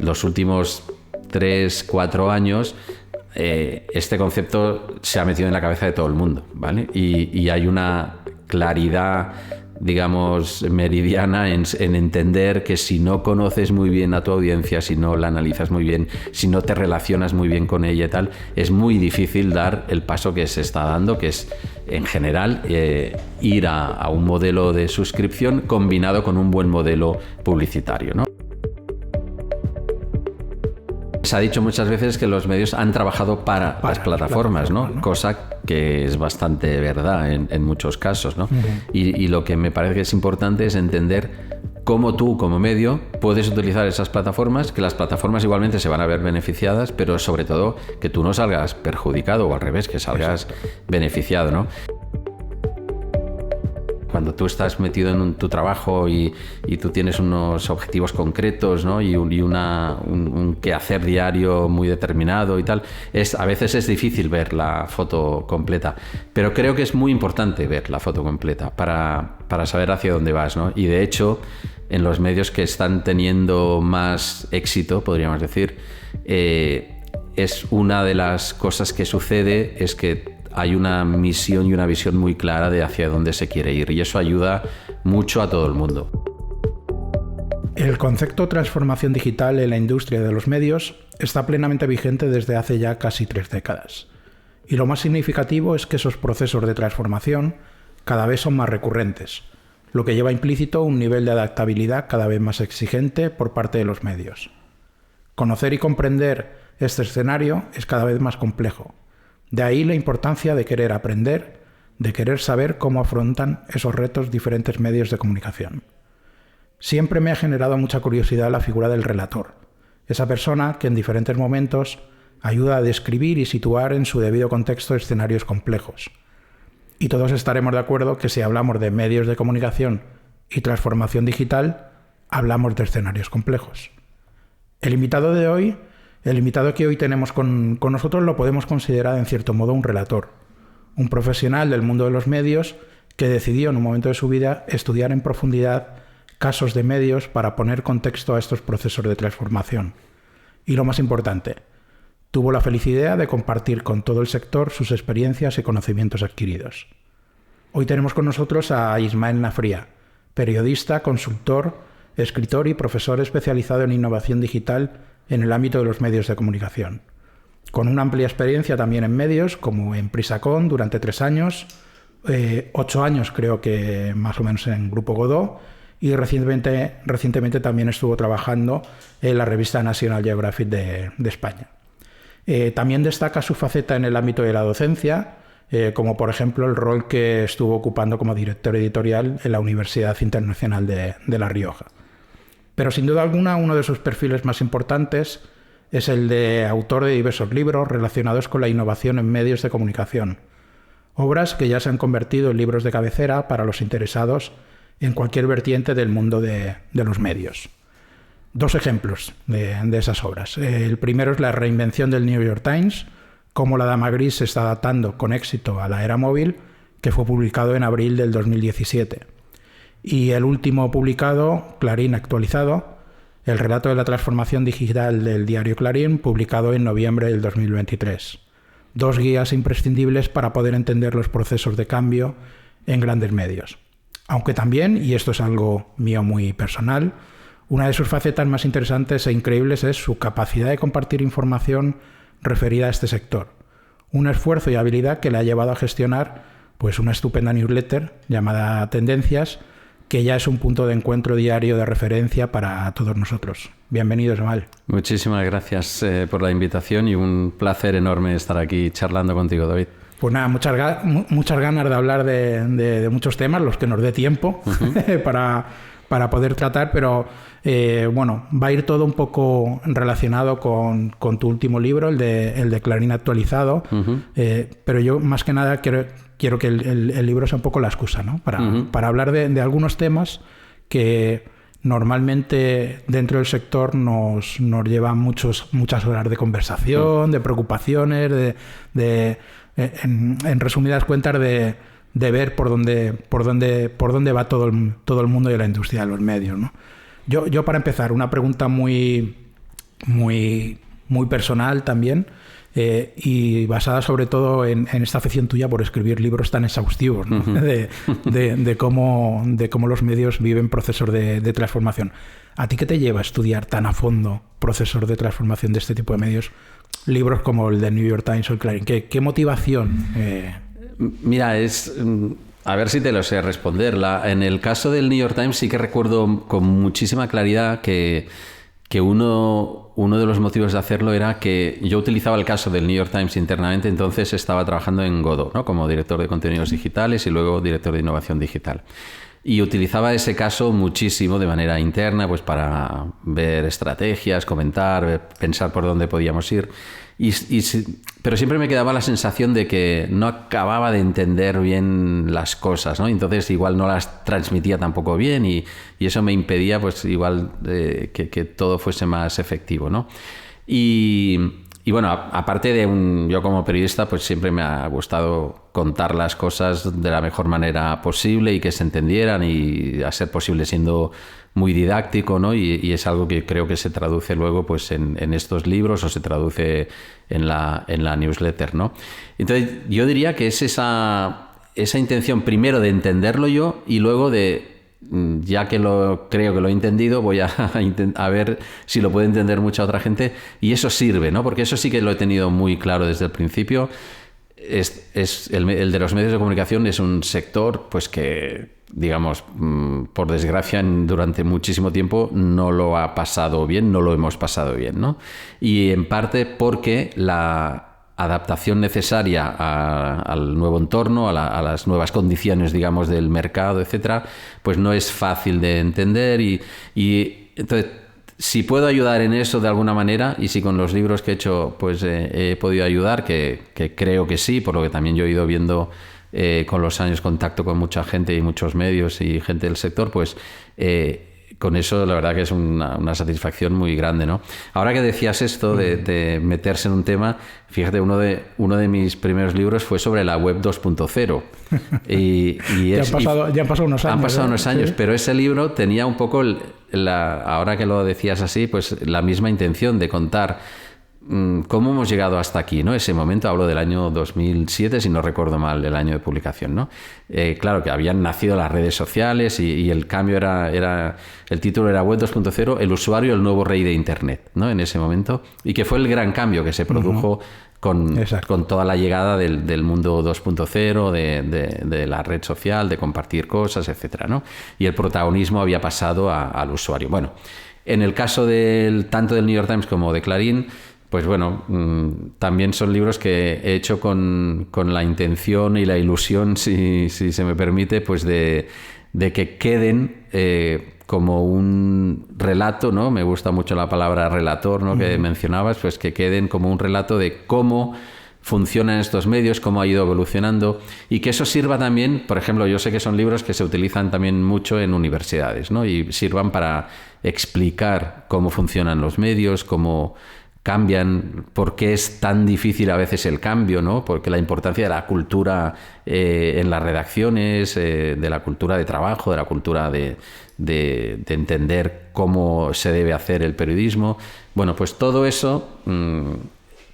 los últimos 3-4 años este concepto se ha metido en la cabeza de todo el mundo, ¿vale? Y hay una claridad, digamos, meridiana en entender que si no conoces muy bien a tu audiencia, si no la analizas muy bien, si no te relacionas muy bien con ella y tal, es muy difícil dar el paso que se está dando, que es, en general, ir a un modelo de suscripción combinado con un buen modelo publicitario, ¿no? Se ha dicho muchas veces que los medios han trabajado para las plataformas, ¿no? Cosa que es bastante verdad en muchos casos, ¿no? Uh-huh. Y lo que me parece que es importante es entender cómo tú, como medio, puedes utilizar esas plataformas, que las plataformas igualmente se van a ver beneficiadas, pero sobre todo que tú no salgas perjudicado o al revés, que salgas beneficiado, ¿no? Cuando tú estás metido en tu trabajo y tú tienes unos objetivos concretos, ¿no? y un quehacer diario muy determinado y tal, a veces es difícil ver la foto completa, pero creo que es muy importante ver la foto completa para saber hacia dónde vas, ¿no? Y de hecho, en los medios que están teniendo más éxito, podríamos decir, es una de las cosas que sucede es que hay una misión y una visión muy clara de hacia dónde se quiere ir, y eso ayuda mucho a todo el mundo. El concepto transformación digital en la industria de los medios está plenamente vigente desde hace ya casi 3 décadas. Y lo más significativo es que esos procesos de transformación cada vez son más recurrentes, lo que lleva implícito un nivel de adaptabilidad cada vez más exigente por parte de los medios. Conocer y comprender este escenario es cada vez más complejo. De ahí la importancia de querer aprender, de querer saber cómo afrontan esos retos diferentes medios de comunicación. Siempre me ha generado mucha curiosidad la figura del relator, esa persona que en diferentes momentos ayuda a describir y situar en su debido contexto escenarios complejos. Y todos estaremos de acuerdo que si hablamos de medios de comunicación y transformación digital, hablamos de escenarios complejos. El invitado que hoy tenemos con nosotros lo podemos considerar en cierto modo un relator, un profesional del mundo de los medios que decidió en un momento de su vida estudiar en profundidad casos de medios para poner contexto a estos procesos de transformación. Y lo más importante, tuvo la feliz idea de compartir con todo el sector sus experiencias y conocimientos adquiridos. Hoy tenemos con nosotros a Ismael Nafría, periodista, consultor, escritor y profesor especializado en innovación digital en el ámbito de los medios de comunicación, con una amplia experiencia también en medios, como en Prisacon durante 3 años, 8 años creo que más o menos en Grupo Godó, y recientemente también estuvo trabajando en la revista National Geographic de España. También destaca su faceta en el ámbito de la docencia, como por ejemplo el rol que estuvo ocupando como director editorial en la Universidad Internacional de La Rioja. Pero sin duda alguna uno de sus perfiles más importantes es el de autor de diversos libros relacionados con la innovación en medios de comunicación, obras que ya se han convertido en libros de cabecera para los interesados en cualquier vertiente del mundo de los medios. 2 ejemplos de esas obras. El primero es La reinvención del New York Times, cómo la Dama Gris se está adaptando con éxito a la era móvil, que fue publicado en abril del 2017. Y el último publicado, Clarín actualizado, el relato de la transformación digital del diario Clarín, publicado en noviembre del 2023. 2 guías imprescindibles para poder entender los procesos de cambio en grandes medios. Aunque también, y esto es algo mío muy personal, una de sus facetas más interesantes e increíbles es su capacidad de compartir información referida a este sector. Un esfuerzo y habilidad que le ha llevado a gestionar pues, una estupenda newsletter llamada Tendencias, que ya es un punto de encuentro diario de referencia para todos nosotros. Bienvenido, Ismael. Muchísimas gracias por la invitación y un placer enorme estar aquí charlando contigo, David. Pues nada, muchas ganas de hablar de muchos temas, los que nos dé tiempo para poder tratar, pero bueno, va a ir todo un poco relacionado con tu último libro, el de Clarín actualizado, pero yo más que nada quiero que el libro sea un poco la excusa, ¿no? Para hablar de algunos temas que normalmente dentro del sector nos llevan muchas horas de conversación, de preocupaciones, en resumidas cuentas de ver por dónde va todo el mundo de la industria de los medios, ¿no? Yo para empezar, una pregunta muy muy, muy personal también, y basada sobre todo en esta afición tuya por escribir libros tan exhaustivos, ¿no? de cómo los medios viven procesos de transformación. ¿A ti qué te lleva a estudiar tan a fondo procesos de transformación de este tipo de medios? Libros como el de New York Times o el Clarín. ¿Qué motivación? Mira, a ver si te lo sé responder. En el caso del New York Times sí que recuerdo con muchísima claridad que uno de los motivos de hacerlo era que yo utilizaba el caso del New York Times internamente, entonces estaba trabajando en Godot, ¿no? Como director de contenidos digitales y luego director de innovación digital. Y utilizaba ese caso muchísimo de manera interna, pues para ver estrategias, comentar, pensar por dónde podíamos ir. Pero siempre me quedaba la sensación de que no acababa de entender bien las cosas, ¿no? Entonces igual no las transmitía tampoco bien y eso me impedía, pues igual que todo fuese más efectivo, ¿no? Y bueno, aparte yo como periodista, pues siempre me ha gustado contar las cosas de la mejor manera posible y que se entendieran y a ser posible siendo muy didáctico, ¿no? Y es algo que creo que se traduce luego pues en estos libros o se traduce en la newsletter, ¿no? Entonces yo diría que es esa intención primero de entenderlo yo y luego ya que creo que lo he entendido, voy a ver si lo puede entender mucha otra gente y eso sirve, ¿no? Porque eso sí que lo he tenido muy claro desde el principio. El de los medios de comunicación es un sector pues que, digamos, por desgracia durante muchísimo tiempo no lo ha pasado bien, no lo hemos pasado bien, ¿no? Y en parte porque la adaptación necesaria al nuevo entorno, a las nuevas condiciones, digamos, del mercado, etcétera, pues no es fácil de entender y entonces si puedo ayudar en eso de alguna manera y si con los libros que he hecho pues he podido ayudar, que creo que sí, por lo que también yo he ido viendo con los años contacto con mucha gente y muchos medios y gente del sector, pues con eso la verdad que es una satisfacción muy grande, ¿no? Ahora que decías esto de meterse en un tema, fíjate, uno de mis primeros libros fue sobre la web 2.0 ya han pasado unos años. Han pasado unos años, sí. Pero ese libro tenía un poco, ahora que lo decías así, pues la misma intención de contar cómo hemos llegado hasta aquí, ¿no? Ese momento, hablo del año 2007, si no recuerdo mal, el año de publicación, ¿no? Claro que habían nacido las redes sociales y el cambio el título era Web 2.0, el usuario, el nuevo rey de Internet, ¿no? En ese momento, y que fue el gran cambio que se produjo con toda la llegada del mundo 2.0, de la red social, de compartir cosas, etcétera, ¿no? Y el protagonismo había pasado al usuario. Bueno, en el caso tanto del New York Times como de Clarín, pues bueno, también son libros que he hecho con la intención y la ilusión, si se me permite, pues de que queden como un relato, ¿no? Me gusta mucho la palabra relator, ¿no? Que mencionabas, pues que queden como un relato de cómo funcionan estos medios, cómo ha ido evolucionando y que eso sirva también, por ejemplo, yo sé que son libros que se utilizan también mucho en universidades, ¿no? Y sirvan para explicar cómo funcionan los medios, cómo cambian, por qué es tan difícil a veces el cambio, ¿no? Porque la importancia de la cultura en las redacciones, de la cultura de trabajo, de la cultura de entender cómo se debe hacer el periodismo. Bueno, pues todo eso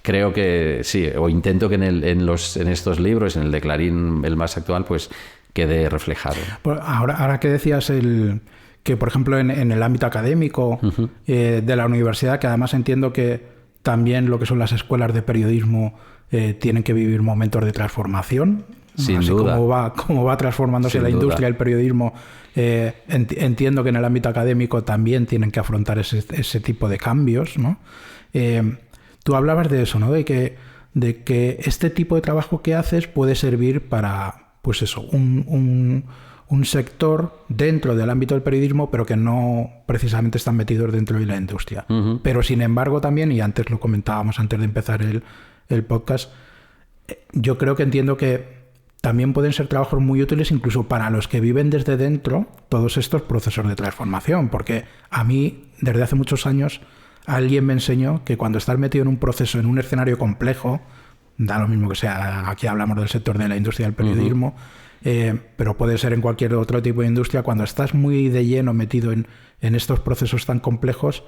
creo que sí, o intento que en estos libros, en el de Clarín, el más actual, pues quede reflejado. Ahora que decías que, por ejemplo, en el ámbito académico de la universidad, que además entiendo que también lo que son las escuelas de periodismo tienen que vivir momentos de transformación. Sin así duda. Cómo va transformándose la industria del periodismo. Entiendo que en el ámbito académico también tienen que afrontar ese tipo de cambios, ¿no? Tú hablabas de eso, ¿no? De que este tipo de trabajo que haces puede servir para, pues eso, un sector dentro del ámbito del periodismo, pero que no precisamente están metidos dentro de la industria. Pero sin embargo también, y antes lo comentábamos antes de empezar el podcast, yo entiendo que también pueden ser trabajos muy útiles incluso para los que viven desde dentro todos estos procesos de transformación, porque a mí desde hace muchos años alguien me enseñó que cuando estás metido en un proceso, en un escenario complejo, da lo mismo que sea, aquí hablamos del sector de la industria del periodismo, pero puede ser en cualquier otro tipo de industria, cuando estás muy de lleno metido en estos procesos tan complejos,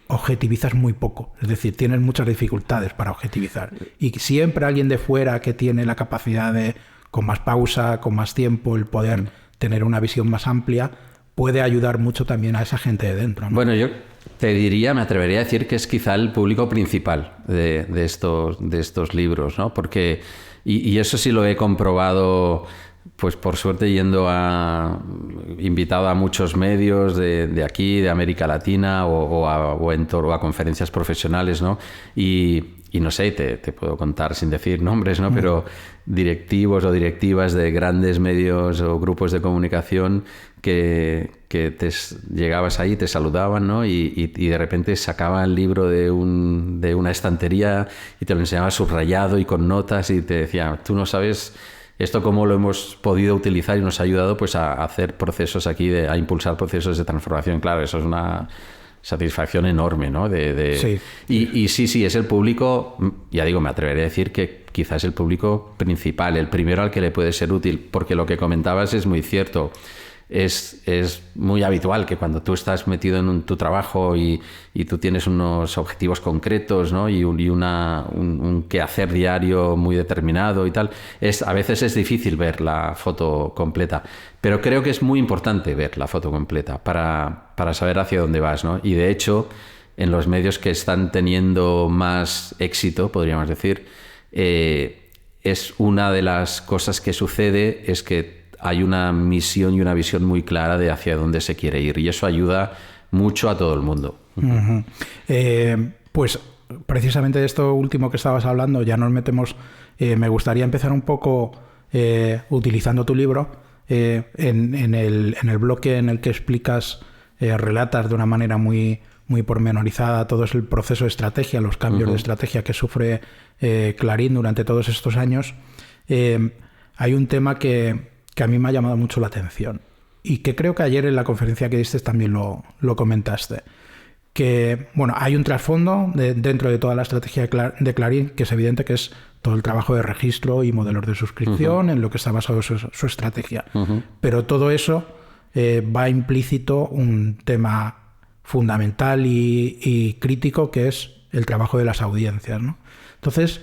objetivizas muy poco. Es decir, tienes muchas dificultades para objetivizar. Y siempre alguien de fuera que tiene la capacidad de, con más pausa, con más tiempo, el poder tener una visión más amplia, puede ayudar mucho también a esa gente de dentro, ¿no? Bueno, yo me atrevería a decir que es quizá el público principal de estos libros, ¿no? Porque, y eso sí lo he comprobado, pues por suerte invitado a muchos medios de aquí, de América Latina o a conferencias profesionales, ¿no? Y no sé, te puedo contar sin decir nombres, ¿no? Pero directivos o directivas de grandes medios o grupos de comunicación que llegabas ahí, te saludaban, ¿no? Y de repente sacaban el libro de una estantería y te lo enseñaba subrayado y con notas y te decía, tú no sabes esto cómo lo hemos podido utilizar y nos ha ayudado pues a hacer procesos aquí, a impulsar procesos de transformación. Claro, eso es una satisfacción enorme, ¿no? Sí. Y sí, es el público, ya digo, me atreveré a decir que quizás es el público principal, el primero al que le puede ser útil, porque lo que comentabas es muy cierto. Es muy habitual que cuando tú estás metido en tu trabajo y tú tienes unos objetivos concretos, ¿no? y un quehacer diario muy determinado y tal, a veces es difícil ver la foto completa. Pero creo que es muy importante ver la foto completa para saber hacia dónde vas, ¿no? Y de hecho, en los medios que están teniendo más éxito, podríamos decir, es una de las cosas que sucede es que hay una misión y una visión muy clara de hacia dónde se quiere ir y eso ayuda mucho a todo el mundo. Uh-huh. Pues precisamente de esto último que estabas hablando ya nos metemos, me gustaría empezar un poco utilizando tu libro en el bloque en el que explicas, relatas de una manera muy pormenorizada todo el proceso de estrategia, los cambios de estrategia que sufre Clarín durante todos estos años. Hay un tema que a mí me ha llamado mucho la atención y que creo que ayer en la conferencia que diste también lo comentaste, que bueno, hay un trasfondo dentro de toda la estrategia de Clarín que es evidente que es todo el trabajo de registro y modelos de suscripción en lo que está basado su estrategia, pero todo eso va implícito un tema fundamental y crítico que es el trabajo de las audiencias, ¿no? Entonces,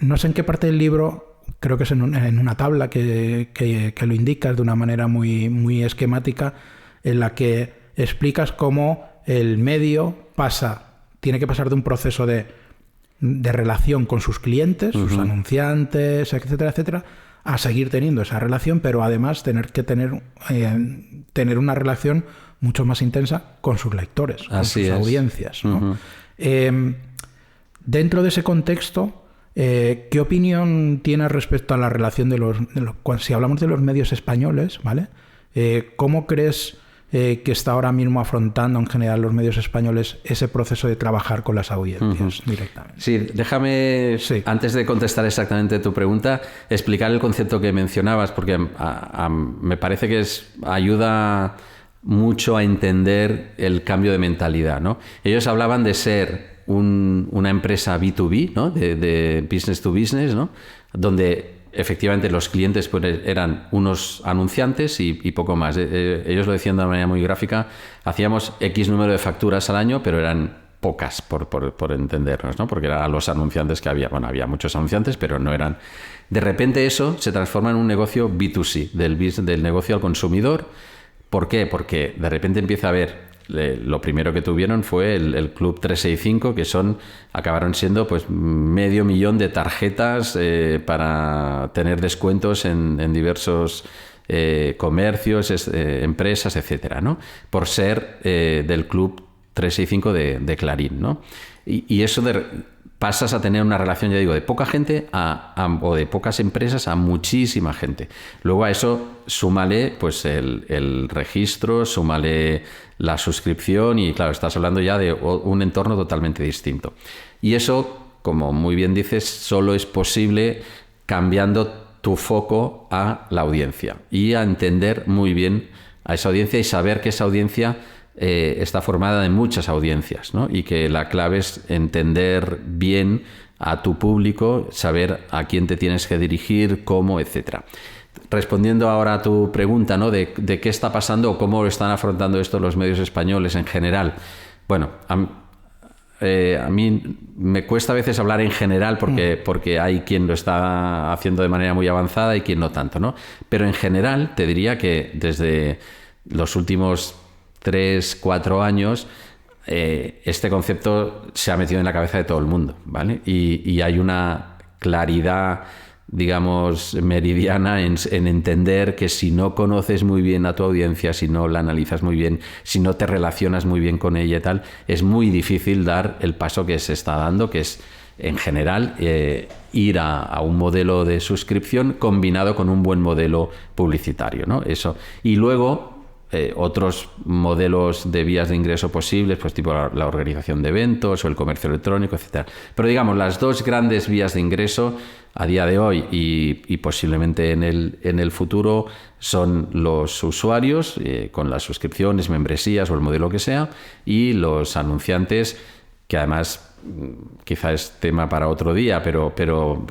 no sé en qué parte del libro, creo que es en una tabla que lo indicas de una manera muy esquemática, en la que explicas cómo el medio tiene que pasar de un proceso de relación con sus clientes, sus anunciantes, etcétera, a seguir teniendo esa relación, pero además tener una relación mucho más intensa con sus lectores, con sus audiencias, ¿no? Dentro de ese contexto, ¿qué opinión tienes respecto a la relación si hablamos de los medios españoles, ¿vale? ¿Cómo crees que está ahora mismo afrontando en general los medios españoles ese proceso de trabajar con las audiencias directamente? Sí, déjame, antes de contestar exactamente tu pregunta, explicar el concepto que mencionabas, porque me parece que ayuda mucho a entender el cambio de mentalidad, ¿no? Ellos hablaban de ser una empresa B2B, ¿no? de business to business, ¿no? Donde efectivamente los clientes pues, eran unos anunciantes y poco más. Ellos lo decían de una manera muy gráfica, hacíamos X número de facturas al año, pero eran pocas por entendernos, ¿no? Porque eran los anunciantes que había. Bueno, había muchos anunciantes, pero no eran. De repente eso se transforma en un negocio B2C, del negocio al consumidor. ¿Por qué? Porque de repente empieza a haber, lo primero que tuvieron fue el Club 365, que acabaron siendo pues 500.000 de tarjetas para tener descuentos en diversos comercios, empresas, etcétera, ¿no? Por ser del Club 365 de Clarín, ¿no? Y eso pasas a tener una relación, ya digo, de poca gente o de pocas empresas a muchísima gente. Luego a eso súmale pues el registro, súmale la suscripción y claro, estás hablando ya de un entorno totalmente distinto. Y eso, como muy bien dices, solo es posible cambiando tu foco a la audiencia y a entender muy bien a esa audiencia y saber que esa audiencia está formada de muchas audiencias, ¿no? Y que la clave es entender bien a tu público, saber a quién te tienes que dirigir, cómo, etcétera. Respondiendo ahora a tu pregunta, ¿no? de qué está pasando o cómo están afrontando esto los medios españoles en general. Bueno, a mí me cuesta a veces hablar en general porque hay quien lo está haciendo de manera muy avanzada y quien no tanto, ¿no? Pero en general te diría que desde los últimos 3-4 años este concepto se ha metido en la cabeza de todo el mundo, ¿vale? Y hay una claridad, digamos, meridiana en entender que si no conoces muy bien a tu audiencia, si no la analizas muy bien, si no te relacionas muy bien con ella y tal, es muy difícil dar el paso que se está dando, que es, en general, ir a un modelo de suscripción combinado con un buen modelo publicitario, ¿no? Eso. Y luego otros modelos de vías de ingreso posibles, pues tipo la organización de eventos o el comercio electrónico, etcétera. Pero digamos, las dos grandes vías de ingreso a día de hoy y posiblemente en el futuro son los usuarios con las suscripciones, membresías o el modelo que sea, y los anunciantes, que además quizá es tema para otro día, pero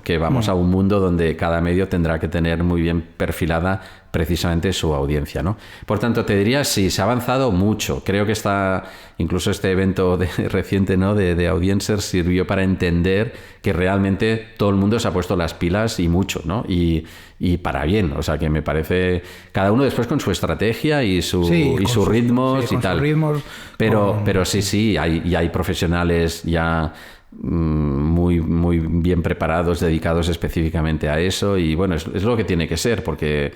que vamos a un mundo donde cada medio tendrá que tener muy bien perfilada precisamente su audiencia, ¿no? Por tanto, te diría, sí, se ha avanzado mucho. Creo que incluso este evento reciente, ¿no?, de Audiencers sirvió para entender que realmente todo el mundo se ha puesto las pilas y mucho, ¿no? Y para bien, o sea, que me parece, cada uno después con su estrategia y sus ritmos y tal. Pero sí, hay profesionales ya muy, muy bien preparados, dedicados específicamente a eso, y bueno, es lo que tiene que ser, porque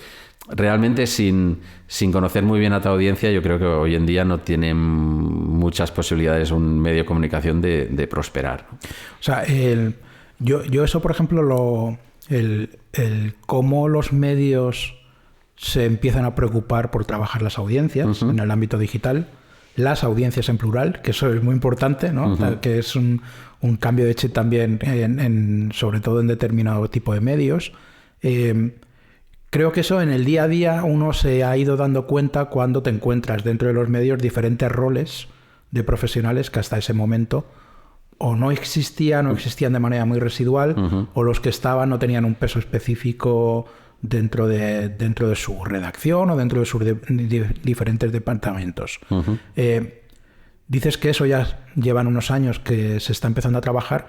realmente sin conocer muy bien a tu audiencia, yo creo que hoy en día no tiene muchas posibilidades un medio de comunicación de prosperar, ¿no? O sea, yo eso, por ejemplo, cómo los medios se empiezan a preocupar por trabajar las audiencias en el ámbito digital, las audiencias en plural, que eso es muy importante, ¿no? Que es un cambio de chip también, sobre todo en determinado tipo de medios. Creo que eso en el día a día uno se ha ido dando cuenta cuando te encuentras dentro de los medios diferentes roles de profesionales que hasta ese momento o no existían de manera muy residual, o los que estaban no tenían un peso específico dentro de su redacción o dentro de sus diferentes departamentos. Dices que eso ya llevan unos años que se está empezando a trabajar,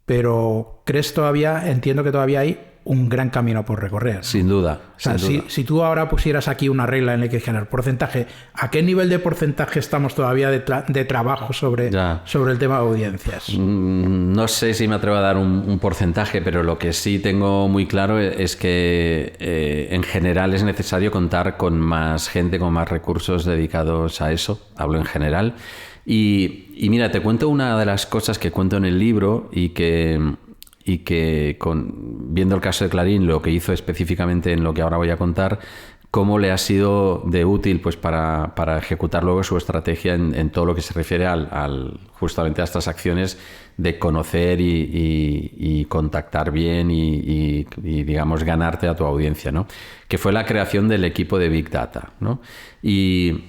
pero entiendo que todavía hay un gran camino por recorrer. Sin duda. O sea, si tú ahora pusieras aquí una regla en la que dijeras porcentaje, ¿a qué nivel de porcentaje estamos todavía de trabajo sobre el tema de audiencias? No sé si me atrevo a dar un porcentaje, pero lo que sí tengo muy claro es que en general es necesario contar con más gente, con más recursos dedicados a eso. Hablo en general. Y mira, te cuento una de las cosas que cuento en el libro y que viendo el caso de Clarín, lo que hizo específicamente en lo que ahora voy a contar, cómo le ha sido de útil pues para ejecutar luego su estrategia en todo lo que se refiere justamente a estas acciones de conocer y contactar bien y digamos ganarte a tu audiencia, ¿no? Que fue la creación del equipo de Big Data, ¿no? Y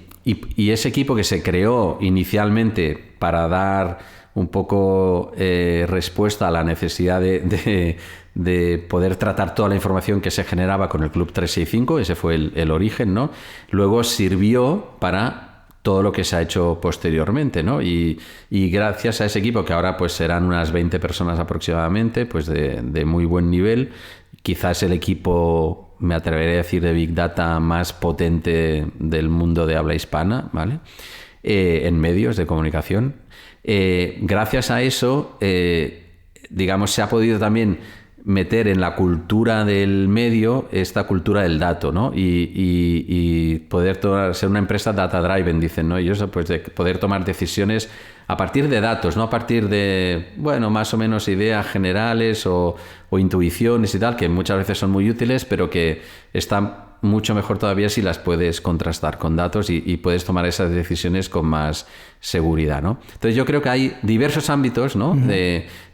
ese equipo que se creó inicialmente para dar un poco respuesta a la necesidad de poder tratar toda la información que se generaba con el Club 365, ese fue el origen, ¿no? Luego sirvió para todo lo que se ha hecho posteriormente, ¿no? Y gracias a ese equipo, que ahora pues serán unas 20 personas aproximadamente, pues de muy buen nivel, quizás el equipo, me atreveré a decir, de Big Data más potente del mundo de habla hispana, ¿vale? En medios de comunicación. Gracias a eso, digamos, se ha podido también meter en la cultura del medio esta cultura del dato, ¿no? Y poder ser una empresa data-driven, dicen, ¿no? Ellos, pues, de poder tomar decisiones a partir de datos, no a partir de, bueno, más o menos ideas generales o intuiciones y tal, que muchas veces son muy útiles, pero que están mucho mejor todavía si las puedes contrastar con datos y puedes tomar esas decisiones con más seguridad, ¿no? Entonces yo creo que hay diversos ámbitos, ¿no?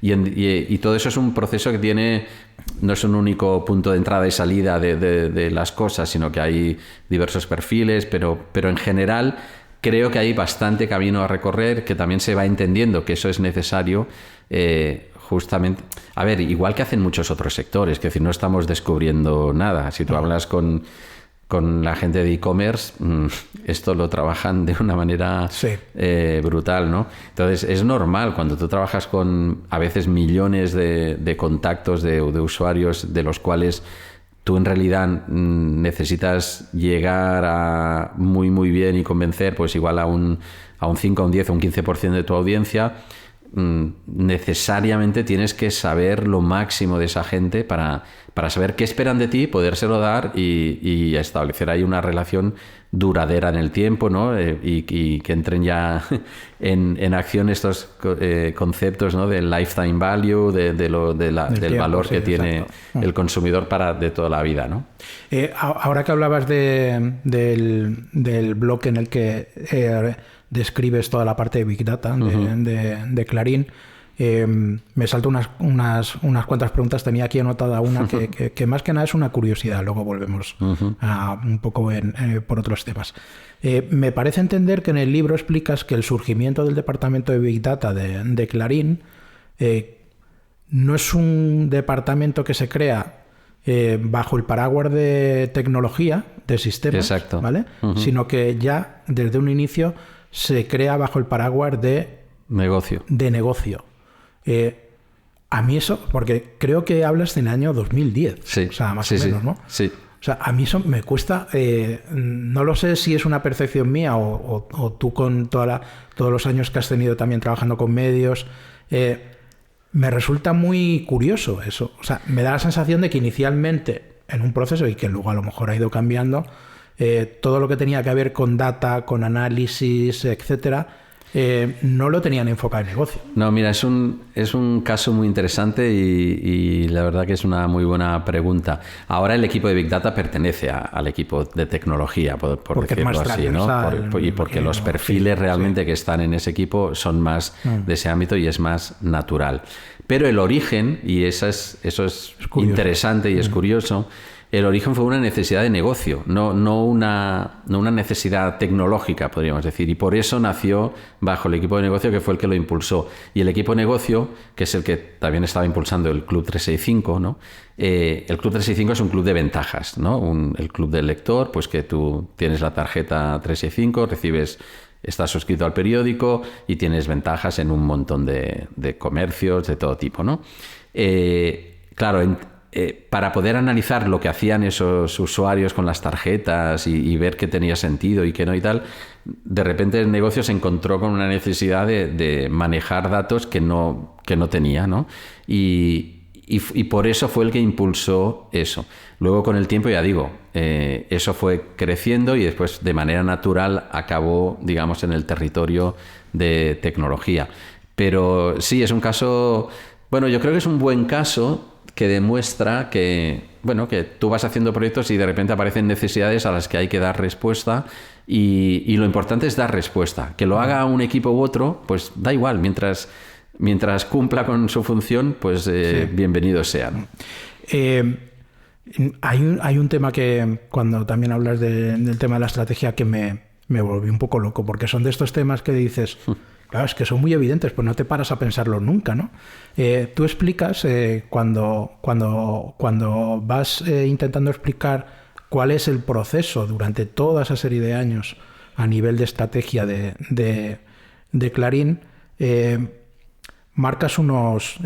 Y todo eso es un proceso que no es un único punto de entrada y salida de las cosas, sino que hay diversos perfiles, pero en general creo que hay bastante camino a recorrer, que también se va entendiendo que eso es necesario, justamente, a ver, igual que hacen muchos otros sectores, que es decir, no estamos descubriendo nada. Si tú hablas con con la gente de e-commerce, esto lo trabajan de una manera brutal, ¿no? Entonces, es normal cuando tú trabajas con a veces millones de contactos de usuarios, de los cuales tú en realidad necesitas llegar a muy bien y convencer, pues igual a un 5, a un 10, a un 15% de tu audiencia. Necesariamente tienes que saber lo máximo de esa gente para saber qué esperan de ti, podérselo dar y establecer ahí una relación duradera en el tiempo, ¿no? Y que entren ya en acción estos conceptos, ¿no? Del lifetime value, del tiempo, valor que tiene el consumidor de toda la vida, ¿no? Ahora que hablabas del blog en el que describes toda la parte de Big Data de Clarín, me salto unas cuantas preguntas. Tenía aquí anotada una que más que nada es una curiosidad. Luego volvemos a un poco por otros temas. Me parece entender que en el libro explicas que el surgimiento del departamento de Big Data de Clarín no es un departamento que se crea bajo el paraguas de tecnología, de sistemas, exacto, ¿vale? Sino que ya desde un inicio se crea bajo el paraguas de negocio. A mí eso, porque creo que hablas del año 2010, sí, o sea, más o menos, ¿no? Sí. O sea, a mí eso me cuesta, no lo sé si es una percepción mía o tú con todos los años que has tenido también trabajando con medios, me resulta muy curioso eso. O sea, me da la sensación de que inicialmente en un proceso y que luego a lo mejor ha ido cambiando, todo lo que tenía que ver con data, con análisis, etcétera, no lo tenían enfocado en negocio. No, mira, es un caso muy interesante y la verdad que es una muy buena pregunta. Ahora el equipo de Big Data pertenece al equipo de tecnología, por decirlo así, ¿no? Y porque los perfiles realmente que están en ese equipo son más de ese ámbito y es más natural. Pero el origen, y eso es interesante y es curioso, el origen fue una necesidad de negocio, no una necesidad tecnológica, podríamos decir. Y por eso nació bajo el equipo de negocio, que fue el que lo impulsó. Y el equipo de negocio, que es el que también estaba impulsando el Club 365, ¿no? El Club 365 es un club de ventajas, ¿no? El club del lector, pues que tú tienes la tarjeta 365, estás suscrito al periódico y tienes ventajas en un montón de comercios de todo tipo, ¿no? Claro, para poder analizar lo que hacían esos usuarios con las tarjetas y ver qué tenía sentido y qué no y tal, de repente el negocio se encontró con una necesidad de manejar datos que no tenía, ¿no? Y por eso fue el que impulsó eso. Luego con el tiempo, ya digo, eso fue creciendo y después de manera natural acabó, digamos, en el territorio de tecnología. Pero sí, es un caso... Bueno, yo creo que es un buen caso que demuestra que tú vas haciendo proyectos y de repente aparecen necesidades a las que hay que dar respuesta y lo importante es dar respuesta. Que lo haga un equipo u otro, pues da igual, mientras cumpla con su función, pues bienvenido sea, ¿no? Hay un tema que cuando también hablas del tema de la estrategia que me volví un poco loco, porque son de estos temas que dices... Claro, es que son muy evidentes, pues no te paras a pensarlo nunca, ¿no? Tú explicas cuando vas intentando explicar cuál es el proceso durante toda esa serie de años a nivel de estrategia de Clarín, marcas unos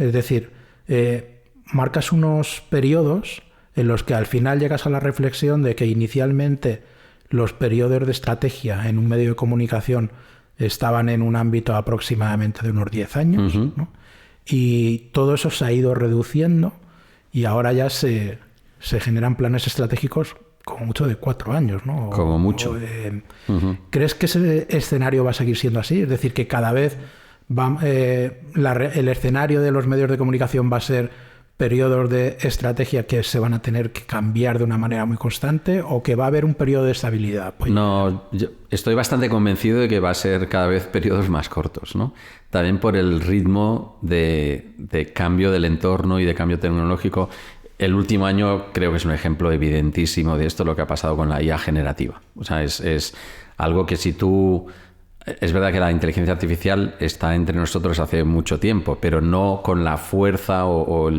periodos en los que al final llegas a la reflexión de que inicialmente los periodos de estrategia en un medio de comunicación estaban en un ámbito aproximadamente de unos 10 años, ¿no? Y todo eso se ha ido reduciendo y ahora ya se generan planes estratégicos como mucho de 4 años, ¿no? Como mucho. ¿Crees que ese escenario va a seguir siendo así? Es decir, que cada vez el escenario de los medios de comunicación va a ser periodos de estrategia que se van a tener que cambiar de una manera muy constante o que va a haber un periodo de estabilidad. Pues, no, yo estoy bastante convencido de que va a ser cada vez periodos más cortos, ¿no? También por el ritmo de cambio del entorno y de cambio tecnológico. El último año creo que es un ejemplo evidentísimo de esto, lo que ha pasado con la IA generativa. O sea, es algo que si tú Es verdad que la inteligencia artificial está entre nosotros hace mucho tiempo, pero no con la fuerza o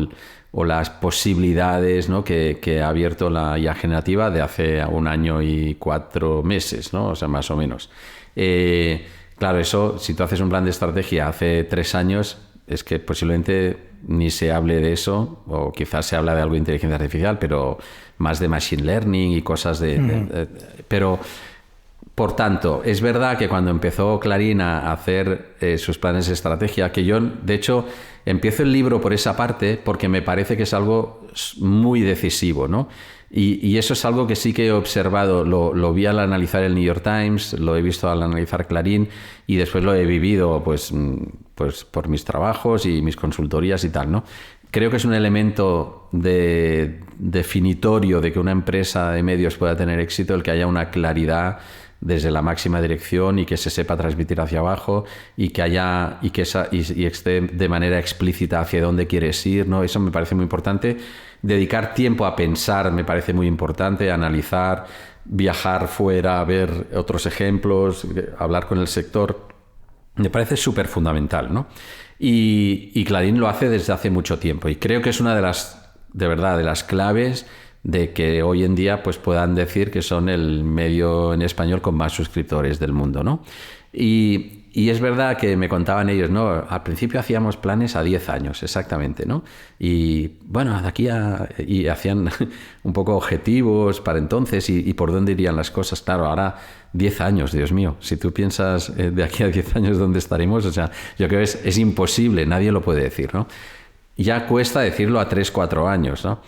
las posibilidades, ¿no?, que ha abierto la IA generativa de hace 1 año y 4 meses, ¿no? O sea, más o menos. Claro, eso, si tú haces un plan de estrategia hace 3 años, es que posiblemente ni se hable de eso, o quizás se habla de algo de inteligencia artificial, pero más de machine learning y cosas pero, por tanto, es verdad que cuando empezó Clarín a hacer sus planes de estrategia, que yo, de hecho, empiezo el libro por esa parte porque me parece que es algo muy decisivo, ¿no? Y eso es algo que sí que he observado, lo vi al analizar el New York Times, lo he visto al analizar Clarín y después lo he vivido pues por mis trabajos y mis consultorías y tal, ¿no? Creo que es un elemento definitorio de que una empresa de medios pueda tener éxito el que haya una claridad desde la máxima dirección y que se sepa transmitir hacia abajo y que haya y esté de manera explícita hacia dónde quieres ir, ¿no? Eso me parece muy importante. Dedicar tiempo a pensar me parece muy importante, analizar, viajar fuera, ver otros ejemplos, hablar con el sector. Me parece súper fundamental, ¿no? Y Clarín lo hace desde hace mucho tiempo y creo que es una de las claves de que hoy en día pues puedan decir que son el medio en español con más suscriptores del mundo, ¿no? Y es verdad que me contaban ellos, ¿no? Al principio hacíamos planes a 10 años, exactamente, ¿no? Y bueno, y hacían un poco objetivos para entonces y por dónde irían las cosas. Claro, ahora 10 años, Dios mío. Si tú piensas de aquí a 10 años dónde estaremos, o sea, yo creo que es imposible, nadie lo puede decir, ¿no? Ya cuesta decirlo a 3, 4 años, ¿no?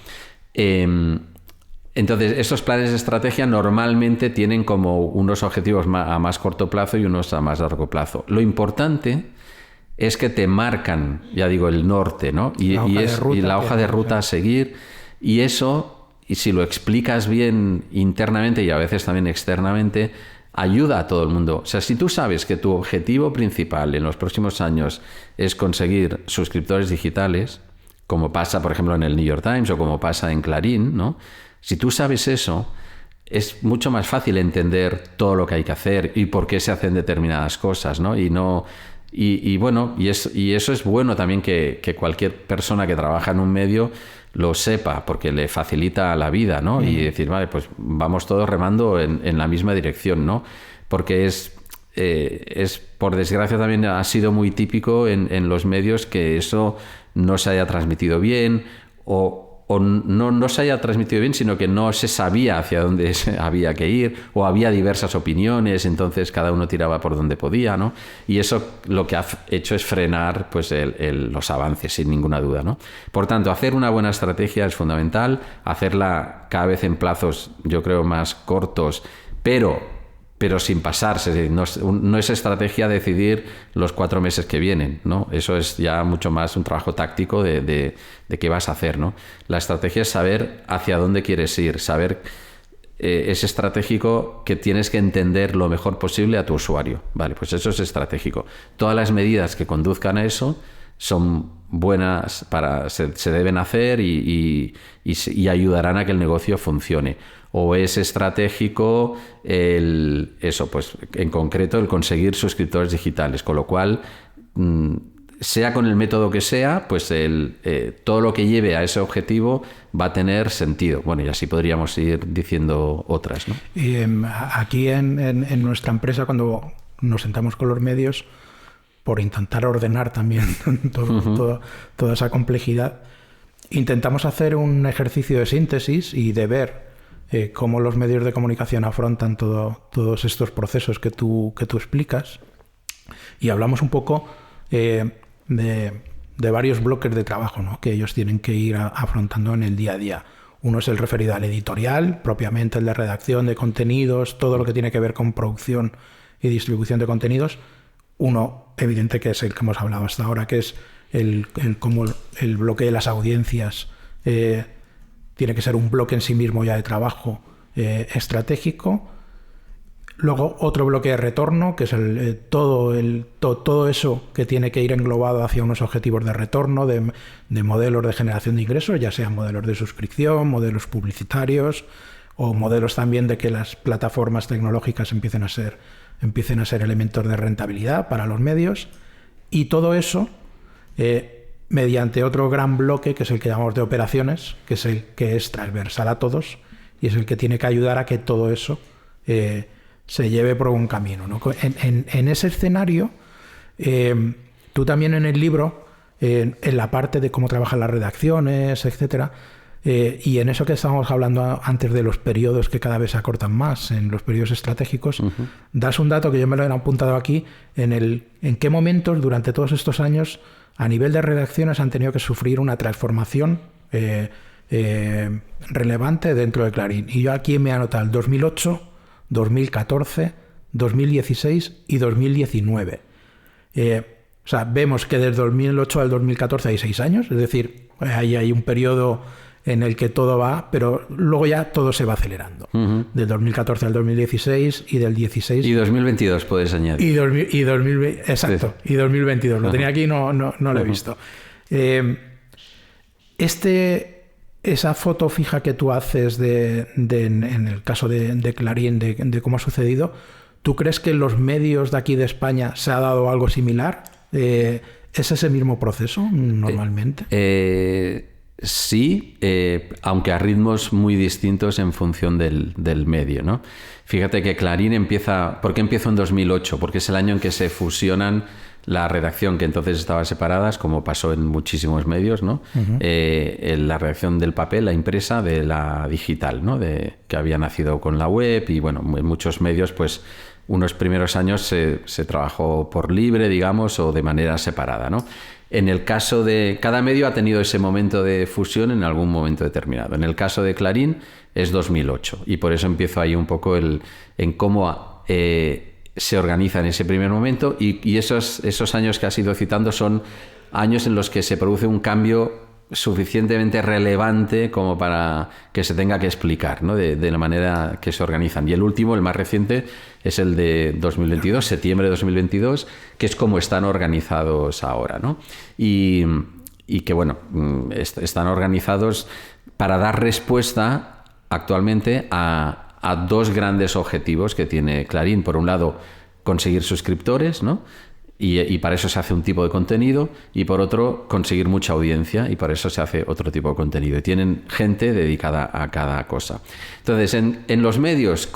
Entonces, estos planes de estrategia normalmente tienen como unos objetivos a más corto plazo y unos a más largo plazo. Lo importante es que te marcan, ya digo, el norte, ¿no? Y la hoja de ruta a seguir. Y eso, y si lo explicas bien internamente y a veces también externamente, ayuda a todo el mundo. O sea, si tú sabes que tu objetivo principal en los próximos años es conseguir suscriptores digitales, como pasa, por ejemplo, en el New York Times o como pasa en Clarín, ¿no? Si tú sabes eso, es mucho más fácil entender todo lo que hay que hacer y por qué se hacen determinadas cosas, ¿no? Y eso es bueno también que cualquier persona que trabaja en un medio lo sepa, porque le facilita la vida, ¿no? Y decir, vale, pues vamos todos remando en la misma dirección, ¿no? Porque por desgracia también ha sido muy típico en los medios que eso no se haya transmitido bien o no se haya transmitido bien, sino que no se sabía hacia dónde había que ir o había diversas opiniones, entonces cada uno tiraba por donde podía, ¿no? Y eso lo que ha hecho es frenar pues los avances, sin ninguna duda, ¿no? Por tanto, hacer una buena estrategia es fundamental, hacerla cada vez en plazos, yo creo, más cortos, pero sin pasarse. No es estrategia decidir los 4 meses que vienen, ¿no? Eso es ya mucho más un trabajo táctico de qué vas a hacer, ¿no? La estrategia es saber hacia dónde quieres ir, saber es estratégico que tienes que entender lo mejor posible a tu usuario. Vale, pues eso es estratégico. Todas las medidas que conduzcan a eso son buenas, se deben hacer y ayudarán a que el negocio funcione. O es estratégico pues en concreto el conseguir suscriptores digitales, con lo cual sea con el método que sea, pues todo lo que lleve a ese objetivo va a tener sentido. Bueno, y así podríamos ir diciendo otras, ¿no? Y aquí en nuestra empresa, cuando nos sentamos con los medios, por intentar ordenar también toda esa complejidad, intentamos hacer un ejercicio de síntesis y de ver cómo los medios de comunicación afrontan todos estos procesos que tú explicas, y hablamos un poco de varios bloques de trabajo, ¿no?, que ellos tienen que ir afrontando en el día a día. Uno es el referido al editorial, propiamente el de redacción de contenidos, todo lo que tiene que ver con producción y distribución de contenidos. Uno evidente, que es el que hemos hablado hasta ahora, que es cómo el bloque de las audiencias tiene que ser un bloque en sí mismo ya de trabajo estratégico. Luego otro bloque de retorno, que es todo eso que tiene que ir englobado hacia unos objetivos de retorno, de modelos de generación de ingresos, ya sean modelos de suscripción, modelos publicitarios o modelos también de que las plataformas tecnológicas empiecen a ser empiecen a ser elementos de rentabilidad para los medios, y todo eso mediante otro gran bloque, que es el que llamamos de operaciones, que es el que es transversal a todos y es el que tiene que ayudar a que todo eso se lleve por un camino, ¿no? En ese escenario, tú también en el libro, en la parte de cómo trabajan las redacciones, etcétera, y en eso que estábamos hablando antes de los periodos que cada vez se acortan más, en los periodos estratégicos, das un dato que yo me lo he apuntado aquí, en qué momentos durante todos estos años a nivel de redacciones han tenido que sufrir una transformación relevante dentro de Clarín. Y yo aquí me he anotado el 2008, 2014, 2016 y 2019. O sea, vemos que desde 2008 al 2014 hay 6 años, es decir, ahí hay un periodo en el que todo va, pero luego ya todo se va acelerando. Del 2014 al 2016 y del 16... Y 2022 puedes añadir. Y 2020, exacto, sí. Y 2022. Lo tenía aquí, no lo he visto. Esa foto fija que tú haces en el caso de Clarín, de cómo ha sucedido, ¿tú crees que en los medios de aquí de España se ha dado algo similar? ¿Es ese mismo proceso normalmente? Sí, aunque a ritmos muy distintos en función del medio, ¿no? Fíjate que Clarín empieza... ¿Por qué empezó en 2008? Porque es el año en que se fusionan la redacción, que entonces estaba separadas, como pasó en muchísimos medios, ¿no? La redacción del papel, la impresa, de la digital, ¿no? Que había nacido con la web y, bueno, en muchos medios, pues, unos primeros años se trabajó por libre, digamos, o de manera separada, ¿no? En el caso de... Cada medio ha tenido ese momento de fusión en algún momento determinado. En el caso de Clarín es 2008 y por eso empiezo ahí un poco en cómo se organiza en ese primer momento y esos años que has ido citando son años en los que se produce un cambio suficientemente relevante como para que se tenga que explicar, ¿no? De la manera que se organizan. Y el último, el más reciente, es el de 2022, septiembre de 2022, que es como están organizados ahora, ¿no? Y que, bueno, están organizados para dar respuesta actualmente a dos grandes objetivos que tiene Clarín. Por un lado, conseguir suscriptores, ¿no? Y para eso se hace un tipo de contenido, y por otro, conseguir mucha audiencia, y para eso se hace otro tipo de contenido. Y tienen gente dedicada a cada cosa. Entonces, en los medios,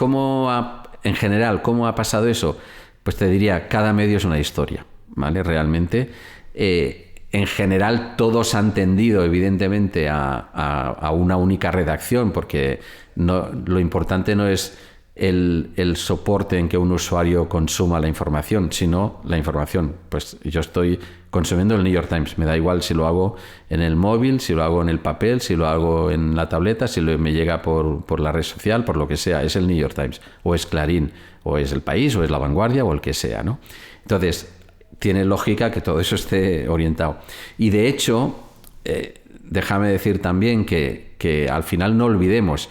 en general, ¿cómo ha pasado eso? Pues te diría, cada medio es una historia, ¿vale? Realmente, en general, todos han tendido, evidentemente, a una única redacción, porque lo importante no es el soporte en que un usuario consuma la información, sino la información. Pues yo estoy consumiendo el New York Times, me da igual si lo hago en el móvil, si lo hago en el papel, si lo hago en la tableta, si me llega por la red social, por lo que sea, es el New York Times, o es Clarín, o es El País, o es La Vanguardia, o el que sea, ¿no? Entonces, tiene lógica que todo eso esté orientado. Y de hecho, déjame decir también que al final no olvidemos,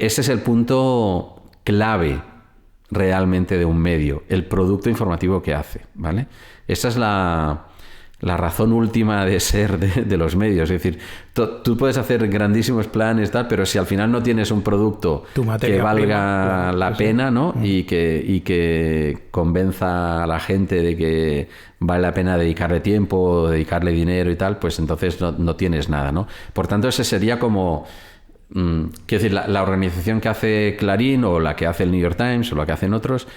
ese es el punto clave realmente de un medio, el producto informativo que hace, ¿vale? Esa es la razón última de ser de los medios. Es decir, tú puedes hacer grandísimos planes, tal, pero si al final no tienes un producto que valga la pena, ¿no? Y que convenza a la gente de que vale la pena dedicarle tiempo, dedicarle dinero y tal, pues entonces no tienes nada, ¿no? Por tanto, ese sería como... Quiero decir, la organización que hace Clarín, o la que hace el New York Times, o la que hacen otros,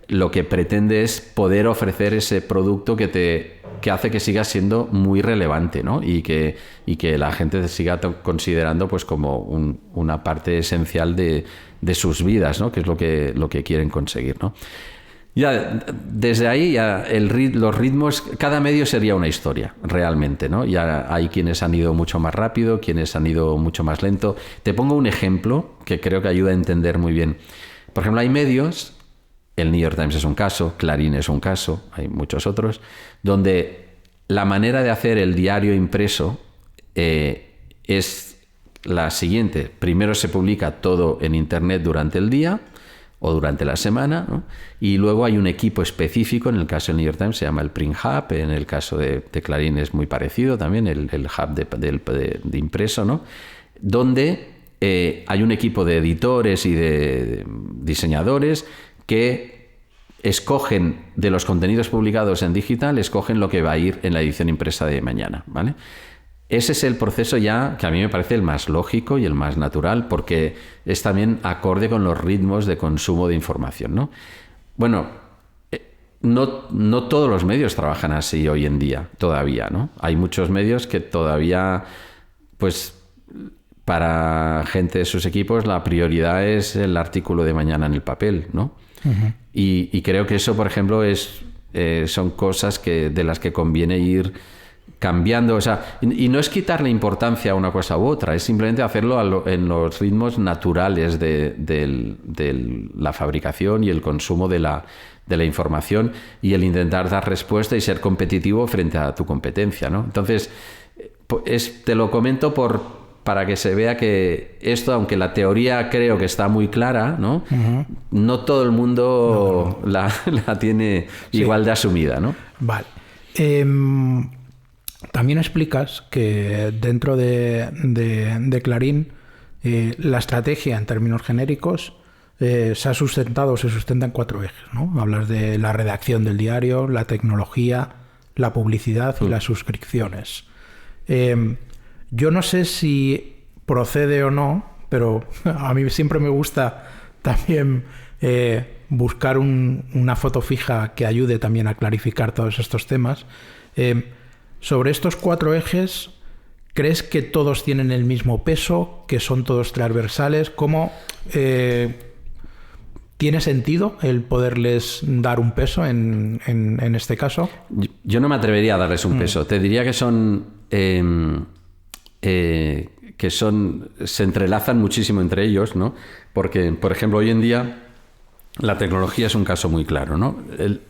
lo que pretende es poder ofrecer ese producto que hace que siga siendo muy relevante, ¿no? Y que la gente te siga considerando, pues, como una parte esencial de sus vidas, ¿no? Que es lo que quieren conseguir, ¿no? Ya desde ahí los ritmos, cada medio sería una historia realmente, ¿no? Ya hay quienes han ido mucho más rápido, quienes han ido mucho más lento. Te pongo un ejemplo que creo que ayuda a entender muy bien. Por ejemplo, hay medios, el New York Times es un caso, Clarín es un caso, hay muchos otros, donde la manera de hacer el diario impreso es la siguiente. Primero se publica todo en Internet durante el día o durante la semana, ¿no? Y luego hay un equipo específico, en el caso del New York Times se llama el Print Hub, en el caso de Clarín es muy parecido también, el hub de impreso, ¿no? Donde hay un equipo de editores y de diseñadores que escogen de los contenidos publicados en digital, escogen lo que va a ir en la edición impresa de mañana, ¿vale? Ese es el proceso ya que a mí me parece el más lógico y el más natural, porque es también acorde con los ritmos de consumo de información, ¿no? Bueno, no todos los medios trabajan así hoy en día, todavía, ¿no? Hay muchos medios que todavía, pues, para gente de sus equipos, la prioridad es el artículo de mañana en el papel, ¿no? Uh-huh. Y creo que eso, por ejemplo, son cosas de las que conviene ir cambiando, o sea, y no es quitarle importancia a una cosa u otra, es simplemente hacerlo en los ritmos naturales de la fabricación y el consumo de la información, y el intentar dar respuesta y ser competitivo frente a tu competencia, ¿no? Entonces, te lo comento para que se vea que esto, aunque la teoría creo que está muy clara, ¿no? Uh-huh. No todo el mundo no. La tiene igual de asumida, ¿no? Vale. También explicas que dentro de Clarín la estrategia en términos genéricos se sustenta en 4 ejes, ¿no? Hablas de la redacción del diario, la tecnología, la publicidad y las suscripciones. Yo no sé si procede o no, pero a mí siempre me gusta también buscar una foto fija que ayude también a clarificar todos estos temas. Sobre estos 4 ejes, ¿crees que todos tienen el mismo peso, que son todos transversales? ¿Cómo tiene sentido el poderles dar un peso en este caso? Yo no me atrevería a darles un peso. Te diría que se entrelazan muchísimo entre ellos, ¿no? Porque, por ejemplo, hoy en día la tecnología es un caso muy claro, ¿no?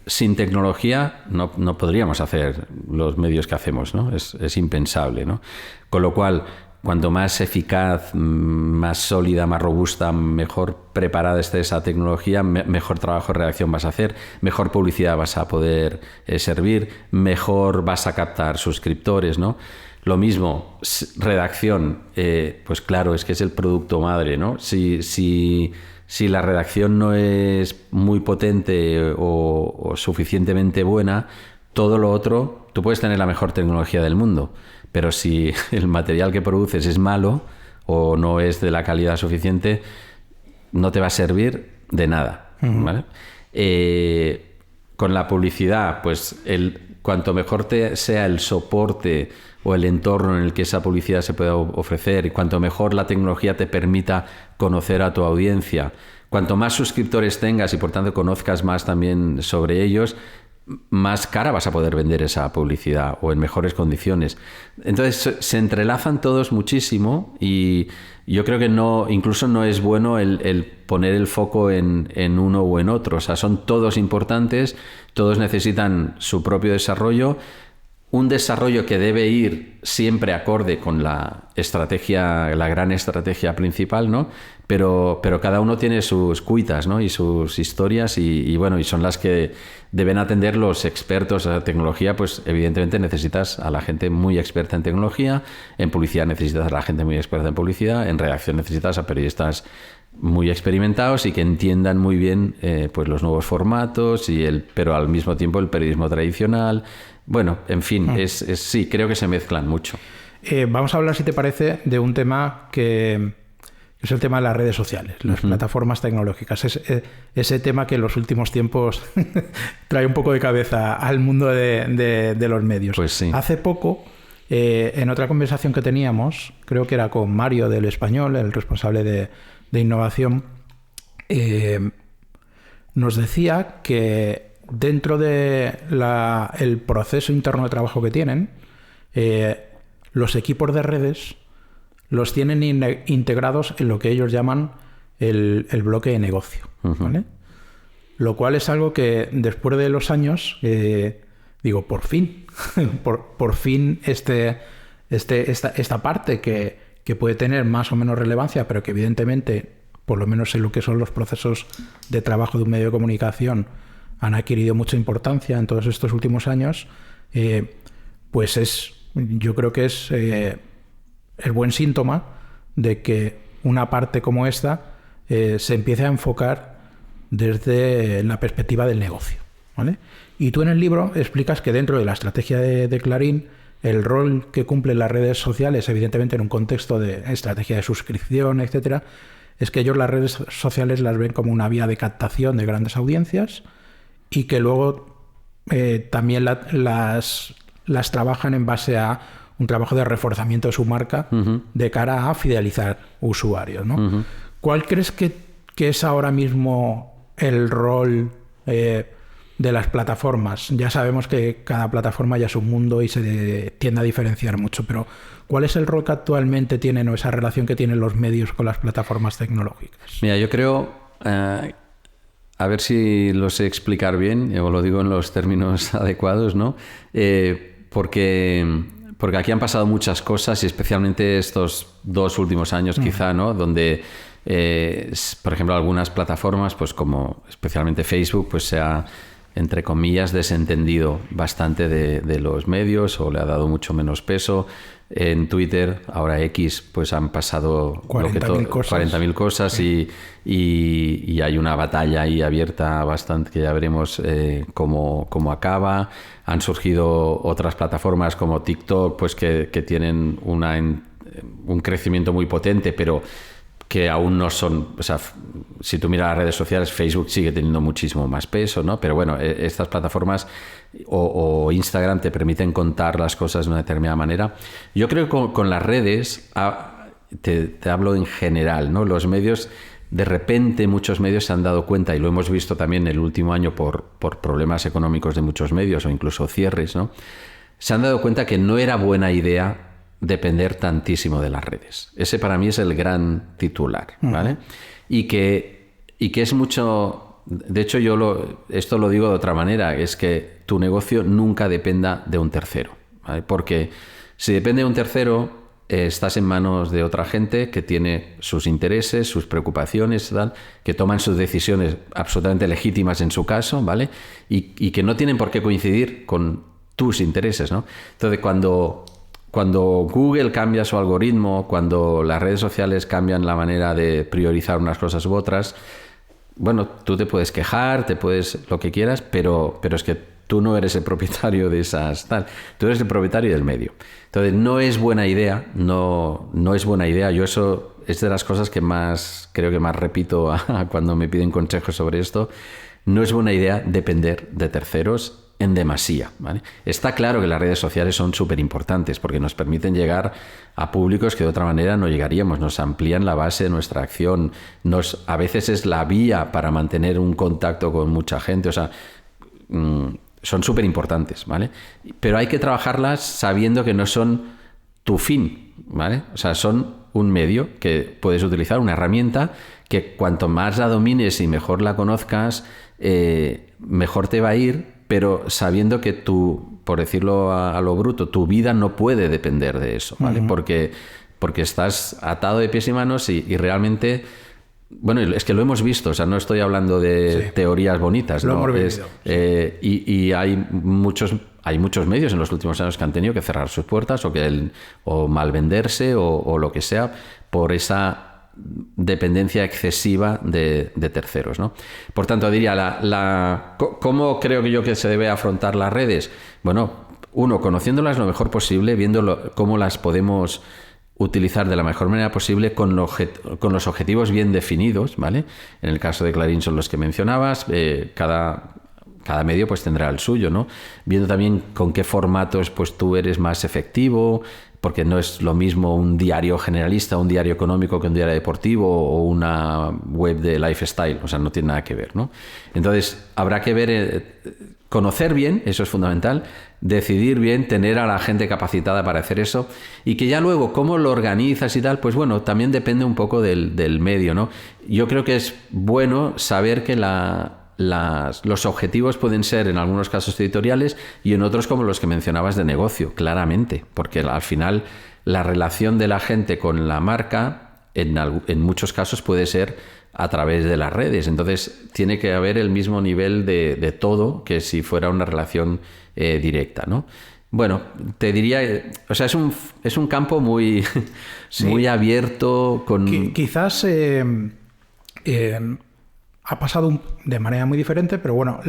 Sin tecnología no podríamos hacer los medios que hacemos, ¿no? Es impensable, ¿no? Con lo cual, cuanto más eficaz, más sólida, más robusta, mejor preparada esté esa tecnología, mejor trabajo de redacción vas a hacer, mejor publicidad vas a poder servir, mejor vas a captar suscriptores, ¿no? Lo mismo, redacción, pues claro, es que es el producto madre, ¿no? Si la redacción no es muy potente o suficientemente buena, todo lo otro, tú puedes tener la mejor tecnología del mundo, pero si el material que produces es malo o no es de la calidad suficiente, no te va a servir de nada, ¿vale? Con la publicidad, pues cuanto mejor sea el soporte o el entorno en el que esa publicidad se pueda ofrecer, y cuanto mejor la tecnología te permita conocer a tu audiencia, cuanto más suscriptores tengas y por tanto conozcas más también sobre ellos, más cara vas a poder vender esa publicidad o en mejores condiciones. Entonces se entrelazan todos muchísimo, y yo creo que incluso no es bueno el poner el foco en uno o en otro. O sea, son todos importantes, todos necesitan su propio desarrollo. Un desarrollo que debe ir siempre acorde con la gran estrategia principal, ¿no? Pero cada uno tiene sus cuitas, ¿no? Y sus historias, y bueno, y son las que deben atender los expertos en tecnología. Pues evidentemente necesitas a la gente muy experta en tecnología, en publicidad necesitas a la gente muy experta en publicidad, en redacción necesitas a periodistas muy experimentados y que entiendan muy bien pues los nuevos formatos, pero al mismo tiempo el periodismo tradicional. Bueno, en fin, sí, creo que se mezclan mucho. Vamos a hablar, si te parece, de un tema que es el tema de las redes sociales, las plataformas tecnológicas. Ese tema que en los últimos tiempos trae un poco de cabeza al mundo de los medios. Pues sí. Hace poco, en otra conversación que teníamos, creo que era con Mario del Español, el responsable de innovación, nos decía que dentro de el proceso interno de trabajo que tienen, los equipos de redes los tienen integrados en lo que ellos llaman el bloque de negocio, ¿vale? Lo cual es algo que después de los años, digo, por fin, por fin esta parte que puede tener más o menos relevancia, pero que evidentemente, por lo menos en lo que son los procesos de trabajo de un medio de comunicación, han adquirido mucha importancia en todos estos últimos años, pues yo creo que es el buen síntoma de que una parte como esta se empiece a enfocar desde la perspectiva del negocio, ¿vale? Y tú en el libro explicas que dentro de la estrategia de Clarín, el rol que cumplen las redes sociales, evidentemente en un contexto de estrategia de suscripción, etcétera, es que ellos las redes sociales las ven como una vía de captación de grandes audiencias y que luego también las trabajan en base a un trabajo de reforzamiento de su marca de cara a fidelizar usuarios, ¿no? ¿Cuál crees que es ahora mismo el rol de las plataformas? Ya sabemos que cada plataforma ya es un mundo y se tiende a diferenciar mucho, pero ¿cuál es el rol que actualmente tienen o esa relación que tienen los medios con las plataformas tecnológicas? Mira, yo creo, a ver si lo sé explicar bien, o lo digo en los términos adecuados, ¿no? Porque aquí han pasado muchas cosas y especialmente estos 2 últimos años quizá, ¿no? Donde, por ejemplo, algunas plataformas, pues como especialmente Facebook, pues se ha, entre comillas, desentendido bastante de los medios o le ha dado mucho menos peso. En Twitter, ahora X, pues han pasado 40.000 cosas y hay una batalla ahí abierta bastante que ya veremos cómo acaba. Han surgido otras plataformas como TikTok, pues que tienen un crecimiento muy potente, pero que aún no son, o sea, si tú miras las redes sociales, Facebook sigue teniendo muchísimo más peso, ¿no? Pero bueno, estas plataformas o Instagram te permiten contar las cosas de una determinada manera. Yo creo que con las redes, te hablo en general, ¿no? Los medios, de repente muchos medios se han dado cuenta, y lo hemos visto también en el último año por problemas económicos de muchos medios o incluso cierres, ¿no? Se han dado cuenta que no era buena idea depender tantísimo de las redes. Ese para mí es el gran titular, ¿vale? Y que es mucho... De hecho, esto lo digo de otra manera, es que tu negocio nunca dependa de un tercero, ¿vale? Porque si depende de un tercero, estás en manos de otra gente que tiene sus intereses, sus preocupaciones, tal, que toman sus decisiones absolutamente legítimas en su caso, ¿vale? Y que no tienen por qué coincidir con tus intereses, ¿no? Entonces, cuando Google cambia su algoritmo, cuando las redes sociales cambian la manera de priorizar unas cosas u otras, bueno, tú te puedes quejar, lo que quieras, pero es que tú no eres el propietario de esas tal. Tú eres el propietario del medio. Entonces, no es buena idea, no es buena idea. Yo eso es de las cosas que creo que más repito cuando me piden consejos sobre esto. No es buena idea depender de terceros en demasía, ¿vale? Está claro que las redes sociales son súper importantes porque nos permiten llegar a públicos que de otra manera no llegaríamos, nos amplían la base de nuestra acción, a veces es la vía para mantener un contacto con mucha gente, o sea, son súper importantes, ¿vale? Pero hay que trabajarlas sabiendo que no son tu fin, ¿vale? O sea, son un medio que puedes utilizar, una herramienta que cuanto más la domines y mejor la conozcas, mejor te va a ir, pero sabiendo que por decirlo a lo bruto, tu vida no puede depender de eso, ¿vale? Porque estás atado de pies y manos y realmente, bueno, es que lo hemos visto, o sea, no estoy hablando de teorías bonitas, lo ¿no? hemos vivido, y hay muchos medios en los últimos años que han tenido que cerrar sus puertas o mal venderse o lo que sea por esa dependencia excesiva de terceros, ¿no? Por tanto, diría, ¿cómo creo que yo que se debe afrontar las redes? Bueno, conociéndolas lo mejor posible, viendo cómo las podemos utilizar de la mejor manera posible con los objetivos bien definidos, ¿vale? En el caso de Clarín son los que mencionabas, cada medio pues tendrá el suyo, ¿no? Viendo también con qué formatos pues tú eres más efectivo, porque no es lo mismo un diario generalista, un diario económico que un diario deportivo o una web de lifestyle, o sea, no tiene nada que ver, ¿no? Entonces, habrá que ver, conocer bien, eso es fundamental, decidir bien, tener a la gente capacitada para hacer eso y que ya luego cómo lo organizas y tal, pues bueno, también depende un poco del medio, ¿no? Yo creo que es bueno saber que los objetivos pueden ser en algunos casos editoriales y en otros como los que mencionabas de negocio, claramente, porque al final la relación de la gente con la marca en muchos casos puede ser a través de las redes, entonces tiene que haber el mismo nivel de todo que si fuera una relación directa, ¿no? Bueno, te diría, o sea, es un campo muy, muy abierto. Quizás ha pasado de manera muy diferente, pero bueno,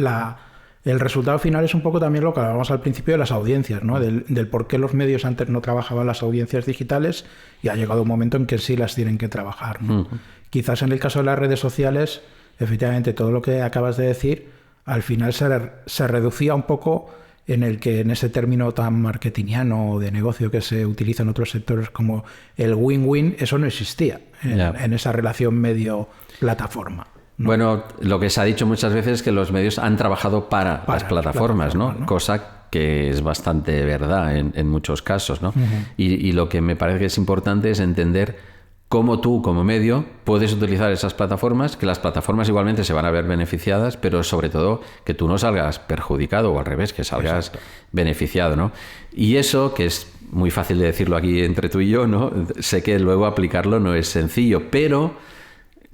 el resultado final es un poco también lo que hablábamos al principio de las audiencias, ¿no? Del por qué los medios antes no trabajaban las audiencias digitales y ha llegado un momento en que sí las tienen que trabajar, ¿no? Quizás en el caso de las redes sociales, efectivamente, todo lo que acabas de decir, al final se reducía un poco en ese término tan marketingiano o de negocio que se utiliza en otros sectores como el win-win, eso no existía en esa relación medio-plataforma, ¿no? Bueno, lo que se ha dicho muchas veces es que los medios han trabajado para las plataformas, ¿no? Cosa que es bastante verdad en muchos casos, ¿no? Y lo que me parece que es importante es entender cómo tú, como medio, puedes utilizar esas plataformas, que las plataformas igualmente se van a ver beneficiadas, pero sobre todo que tú no salgas perjudicado o al revés, que salgas beneficiado, ¿no? Y eso, que es muy fácil de decirlo aquí entre tú y yo, ¿no? Sé que luego aplicarlo no es sencillo, pero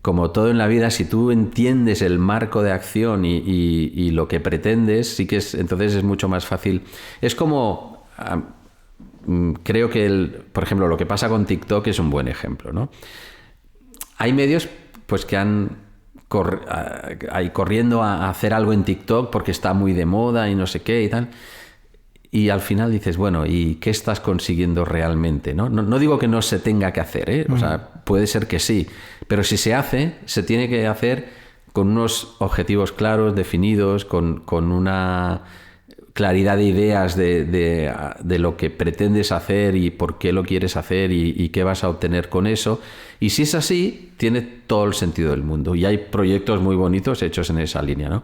como todo en la vida, si tú entiendes el marco de acción y lo que pretendes, sí que entonces es mucho más fácil. Es como... creo que, por ejemplo, lo que pasa con TikTok es un buen ejemplo, ¿no? Hay medios pues que han corriendo a hacer algo en TikTok porque está muy de moda y no sé qué y tal. Y al final dices, bueno, ¿y qué estás consiguiendo realmente? No digo que no se tenga que hacer, ¿eh? O sea, puede ser que sí, pero si se hace, se tiene que hacer con unos objetivos claros, definidos, con una claridad de ideas de lo que pretendes hacer y por qué lo quieres hacer y qué vas a obtener con eso. Y si es así, tiene todo el sentido del mundo. Y hay proyectos muy bonitos hechos en esa línea, ¿no?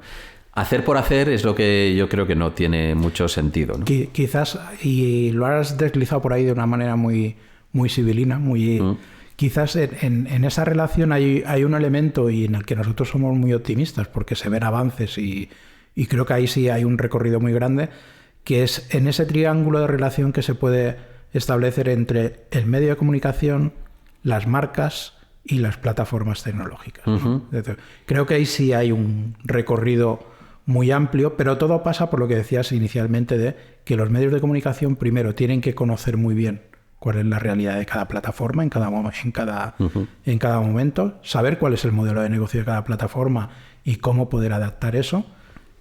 Hacer por hacer es lo que yo creo que no tiene mucho sentido, ¿no? Quizás, y lo has deslizado por ahí de una manera muy, muy civilina, muy... Quizás en esa relación hay un elemento y en el que nosotros somos muy optimistas porque se ven avances y creo que ahí sí hay un recorrido muy grande, que es en ese triángulo de relación que se puede establecer entre el medio de comunicación, las marcas y las plataformas tecnológicas, ¿no? Creo que ahí sí hay un recorrido muy amplio, pero todo pasa por lo que decías inicialmente de que los medios de comunicación primero tienen que conocer muy bien cuál es la realidad de cada plataforma en cada momento, saber cuál es el modelo de negocio de cada plataforma y cómo poder adaptar eso.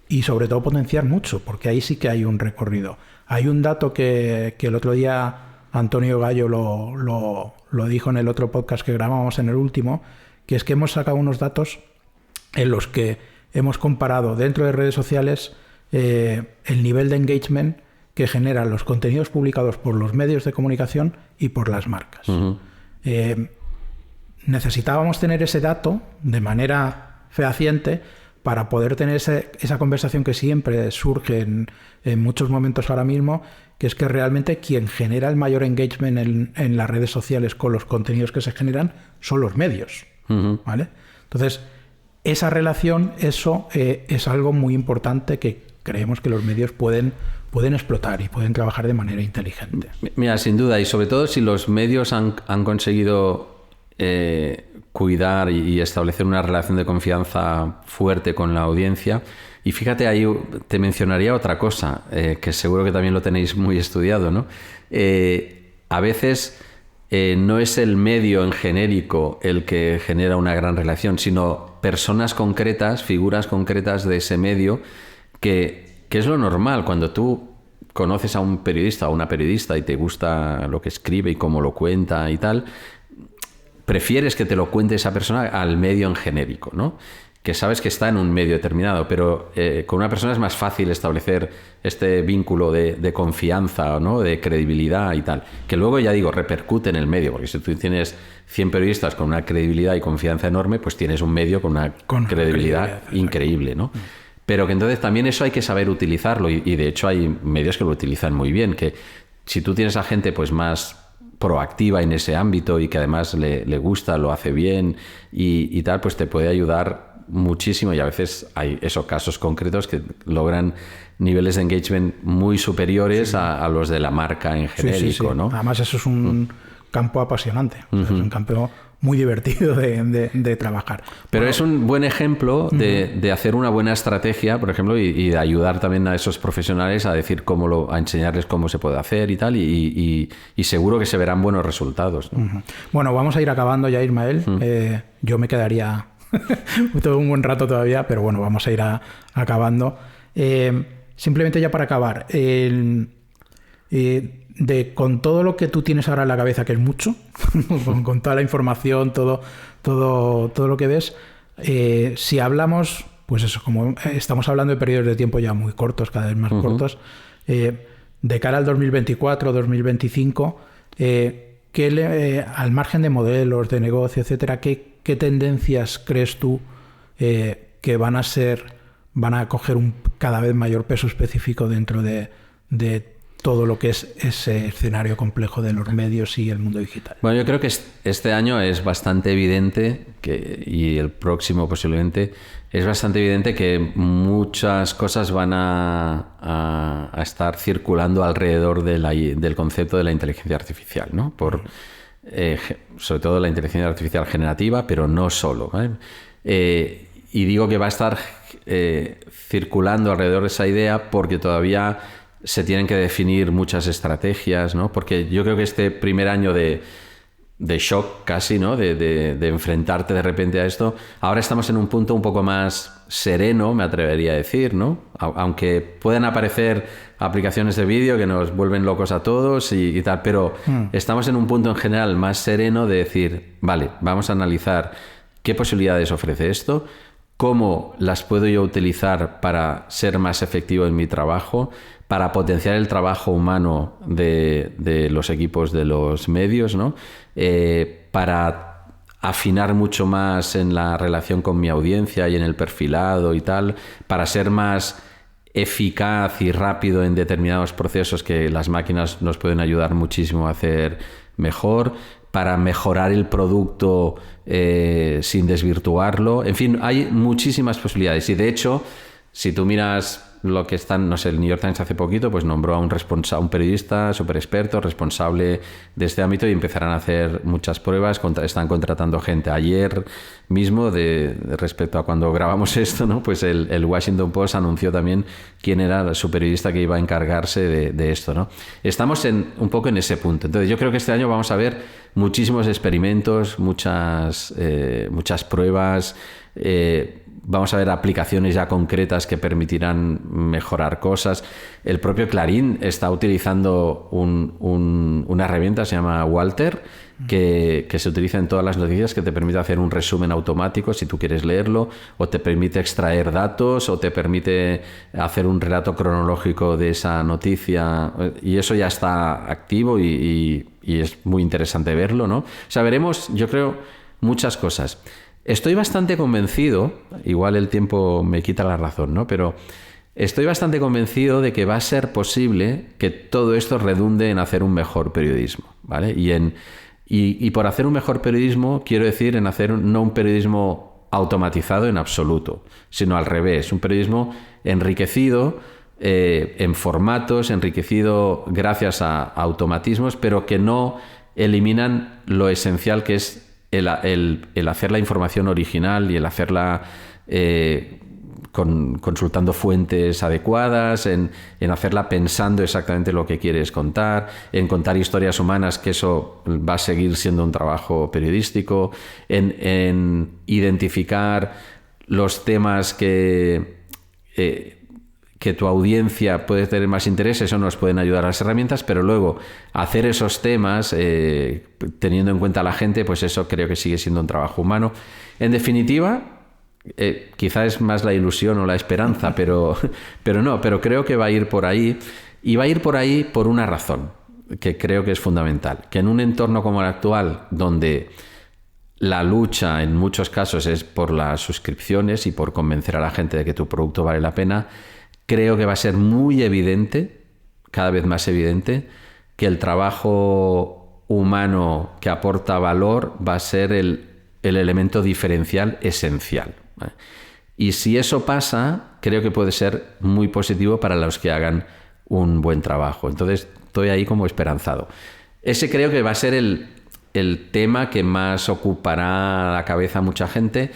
Y sobre todo potenciar mucho, porque ahí sí que hay un recorrido. Hay un dato que el otro día Antonio Gallo lo dijo en el otro podcast que grabamos, en el último, que es que hemos sacado unos datos en los que hemos comparado dentro de redes sociales el nivel de engagement que generan los contenidos publicados por los medios de comunicación y por las marcas. Necesitábamos tener ese dato de manera fehaciente para poder tener esa conversación que siempre surge en muchos momentos ahora mismo, que es que realmente quien genera el mayor engagement en las redes sociales con los contenidos que se generan son los medios, ¿vale? Entonces, esa relación, eso es algo muy importante que creemos que los medios pueden explotar y pueden trabajar de manera inteligente. Mira, sin duda, y sobre todo si los medios han conseguido cuidar y establecer una relación de confianza fuerte con la audiencia. Y fíjate, ahí te mencionaría otra cosa, que seguro que también lo tenéis muy estudiado, ¿no? A veces no es el medio en genérico el que genera una gran relación, sino personas concretas, figuras concretas de ese medio, que es lo normal. Cuando tú conoces a un periodista o una periodista y te gusta lo que escribe y cómo lo cuenta y tal, prefieres que te lo cuente esa persona al medio en genérico, ¿no? Que sabes que está en un medio determinado, pero con una persona es más fácil establecer este vínculo de confianza, ¿no? De credibilidad y tal, que luego, ya digo, repercute en el medio, porque si tú tienes 100 periodistas con una credibilidad y confianza enorme, pues tienes un medio con una credibilidad increíble, ¿no? Pero que entonces también eso hay que saber utilizarlo y de hecho hay medios que lo utilizan muy bien, que si tú tienes a gente pues más proactiva en ese ámbito y que además le gusta, lo hace bien y tal, pues te puede ayudar muchísimo. Y a veces hay esos casos concretos que logran niveles de engagement muy superiores a los de la marca en genérico, ¿no? Además eso es un campo apasionante, es un campo muy divertido de trabajar. Pero es un buen ejemplo de hacer una buena estrategia, por ejemplo, y de ayudar también a esos profesionales a decir a enseñarles cómo se puede hacer y tal, y seguro que se verán buenos resultados, ¿no? Bueno, vamos a ir acabando ya, Ismael. Yo me quedaría todo un buen rato todavía, pero bueno, vamos a ir acabando. Simplemente ya para acabar, con todo lo que tú tienes ahora en la cabeza, que es mucho, con toda la información, todo lo que ves, si hablamos, pues eso, como estamos hablando de periodos de tiempo ya muy cortos, cada vez más cortos, de cara al 2024, 2025, al margen de modelos, de negocio, etcétera, ¿qué tendencias crees tú que van a coger un cada vez mayor peso específico dentro de todo lo que es ese escenario complejo de los medios y el mundo digital? Bueno, yo creo que este año es bastante evidente, y el próximo posiblemente, es bastante evidente que muchas cosas van a estar circulando alrededor del concepto de la inteligencia artificial, ¿no? Sobre todo la inteligencia artificial generativa, pero no solo, ¿vale? Y digo que va a estar circulando alrededor de esa idea porque todavía se tienen que definir muchas estrategias, ¿no? Porque yo creo que este primer año de shock casi, ¿no? De enfrentarte de repente a esto, ahora estamos en un punto un poco más sereno, me atrevería a decir, ¿no? Aunque puedan aparecer aplicaciones de vídeo que nos vuelven locos a todos y tal, pero estamos en un punto en general más sereno de decir, vale, vamos a analizar qué posibilidades ofrece esto, cómo las puedo yo utilizar para ser más efectivo en mi trabajo, para potenciar el trabajo humano de los equipos de los medios, ¿no? Para afinar mucho más en la relación con mi audiencia y en el perfilado y tal, para ser más eficaz y rápido en determinados procesos que las máquinas nos pueden ayudar muchísimo a hacer mejor, para mejorar el producto sin desvirtuarlo. En fin, hay muchísimas posibilidades y de hecho, si tú miras lo que están, no sé, el New York Times hace poquito pues nombró a un periodista súper experto, responsable de este ámbito, y empezarán a hacer muchas pruebas, están contratando gente. Ayer mismo, respecto a cuando grabamos esto, ¿no? Pues el Washington Post anunció también quién era su periodista que iba a encargarse de esto, ¿no? Estamos un poco en ese punto. Entonces yo creo que este año vamos a ver muchísimos experimentos, muchas pruebas, vamos a ver aplicaciones ya concretas que permitirán mejorar cosas. El propio Clarín está utilizando una herramienta, se llama Walter, que se utiliza en todas las noticias, que te permite hacer un resumen automático si tú quieres leerlo, o te permite extraer datos, o te permite hacer un relato cronológico de esa noticia, y eso ya está activo y es muy interesante verlo, ¿no? O sea, veremos, yo creo, muchas cosas. Estoy bastante convencido, igual el tiempo me quita la razón, ¿no? Pero estoy bastante convencido de que va a ser posible que todo esto redunde en hacer un mejor periodismo, ¿vale? Y por hacer un mejor periodismo quiero decir en hacer no un periodismo automatizado en absoluto, sino al revés, un periodismo enriquecido en formatos, enriquecido gracias a automatismos, pero que no eliminan lo esencial que es el hacer la información original y el hacerla consultando fuentes adecuadas, en hacerla pensando exactamente lo que quieres contar, en contar historias humanas, que eso va a seguir siendo un trabajo periodístico, en identificar los temas que tu audiencia puede tener más interés, eso nos pueden ayudar las herramientas, pero luego hacer esos temas teniendo en cuenta a la gente, pues eso creo que sigue siendo un trabajo humano. En definitiva, quizá es más la ilusión o la esperanza, pero creo que va a ir por ahí, y va a ir por ahí por una razón que creo que es fundamental, que en un entorno como el actual, donde la lucha en muchos casos es por las suscripciones y por convencer a la gente de que tu producto vale la pena, creo que va a ser muy evidente, cada vez más evidente, que el trabajo humano que aporta valor va a ser el elemento diferencial esencial, ¿vale? Y si eso pasa, creo que puede ser muy positivo para los que hagan un buen trabajo. Entonces, estoy ahí como esperanzado. Ese creo que va a ser el tema que más ocupará la cabeza a mucha gente.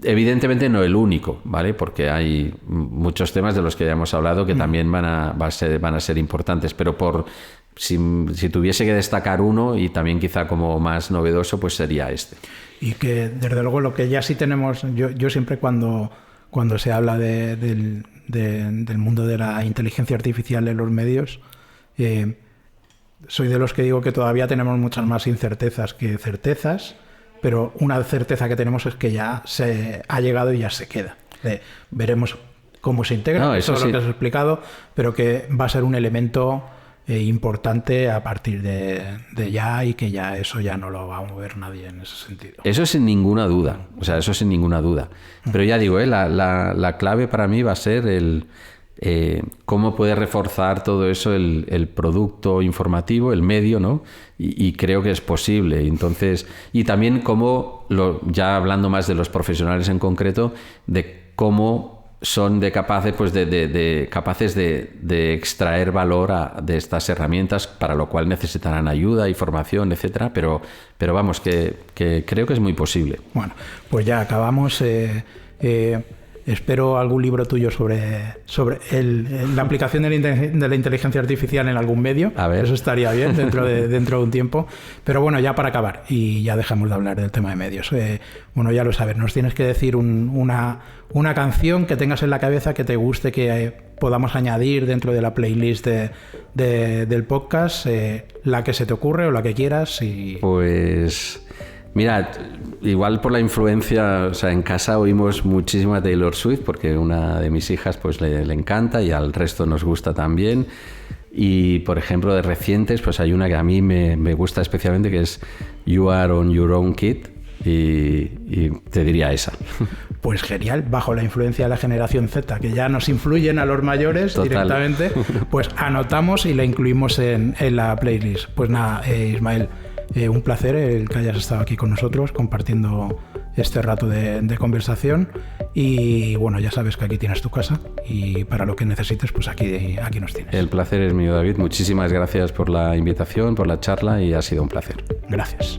Evidentemente no el único, ¿vale? Porque hay muchos temas de los que ya hemos hablado que también van a ser importantes, pero si tuviese que destacar uno, y también quizá como más novedoso, pues sería este. Y que desde luego lo que ya sí tenemos, yo siempre cuando se habla del mundo de la inteligencia artificial en los medios, soy de los que digo que todavía tenemos muchas más incertezas que certezas, pero una certeza que tenemos es que ya se ha llegado y ya se queda. Veremos cómo se integra, eso es lo que has explicado, pero que va a ser un elemento importante a partir de ya, y que ya eso ya no lo va a mover nadie en ese sentido. Eso sin ninguna duda, eso sin ninguna duda. Pero ya digo, la clave para mí va a ser cómo puede reforzar todo eso el producto informativo, el medio, ¿no? Y creo que es posible. Entonces, y también cómo, ya hablando más de los profesionales en concreto, de cómo son capaces de extraer valor de estas herramientas, para lo cual necesitarán ayuda y formación, etcétera. Pero vamos, que creo que es muy posible. Bueno, pues ya acabamos. Espero algún libro tuyo sobre la aplicación de la inteligencia artificial en algún medio. A ver. Eso estaría bien dentro de un tiempo. Pero bueno, ya para acabar, y ya dejamos de hablar del tema de medios. Bueno, ya lo sabes, nos tienes que decir una canción que tengas en la cabeza que te guste, que podamos añadir dentro de la playlist del podcast, la que se te ocurre o la que quieras. Pues... Mira, igual por la influencia, en casa oímos muchísimo a Taylor Swift, porque una de mis hijas pues le encanta, y al resto nos gusta también. Y por ejemplo, de recientes, pues hay una que a mí me gusta especialmente, que es You Are on Your Own Kid, y te diría esa. Pues genial, bajo la influencia de la generación Z, que ya nos influyen a los mayores. Total. Directamente, pues anotamos y la incluimos en la playlist. Pues nada, Ismael, un placer el que hayas estado aquí con nosotros compartiendo este rato de conversación, y bueno, ya sabes que aquí tienes tu casa, y para lo que necesites, pues aquí nos tienes. El placer es mío, David. Muchísimas gracias por la invitación, por la charla, y ha sido un placer. Gracias.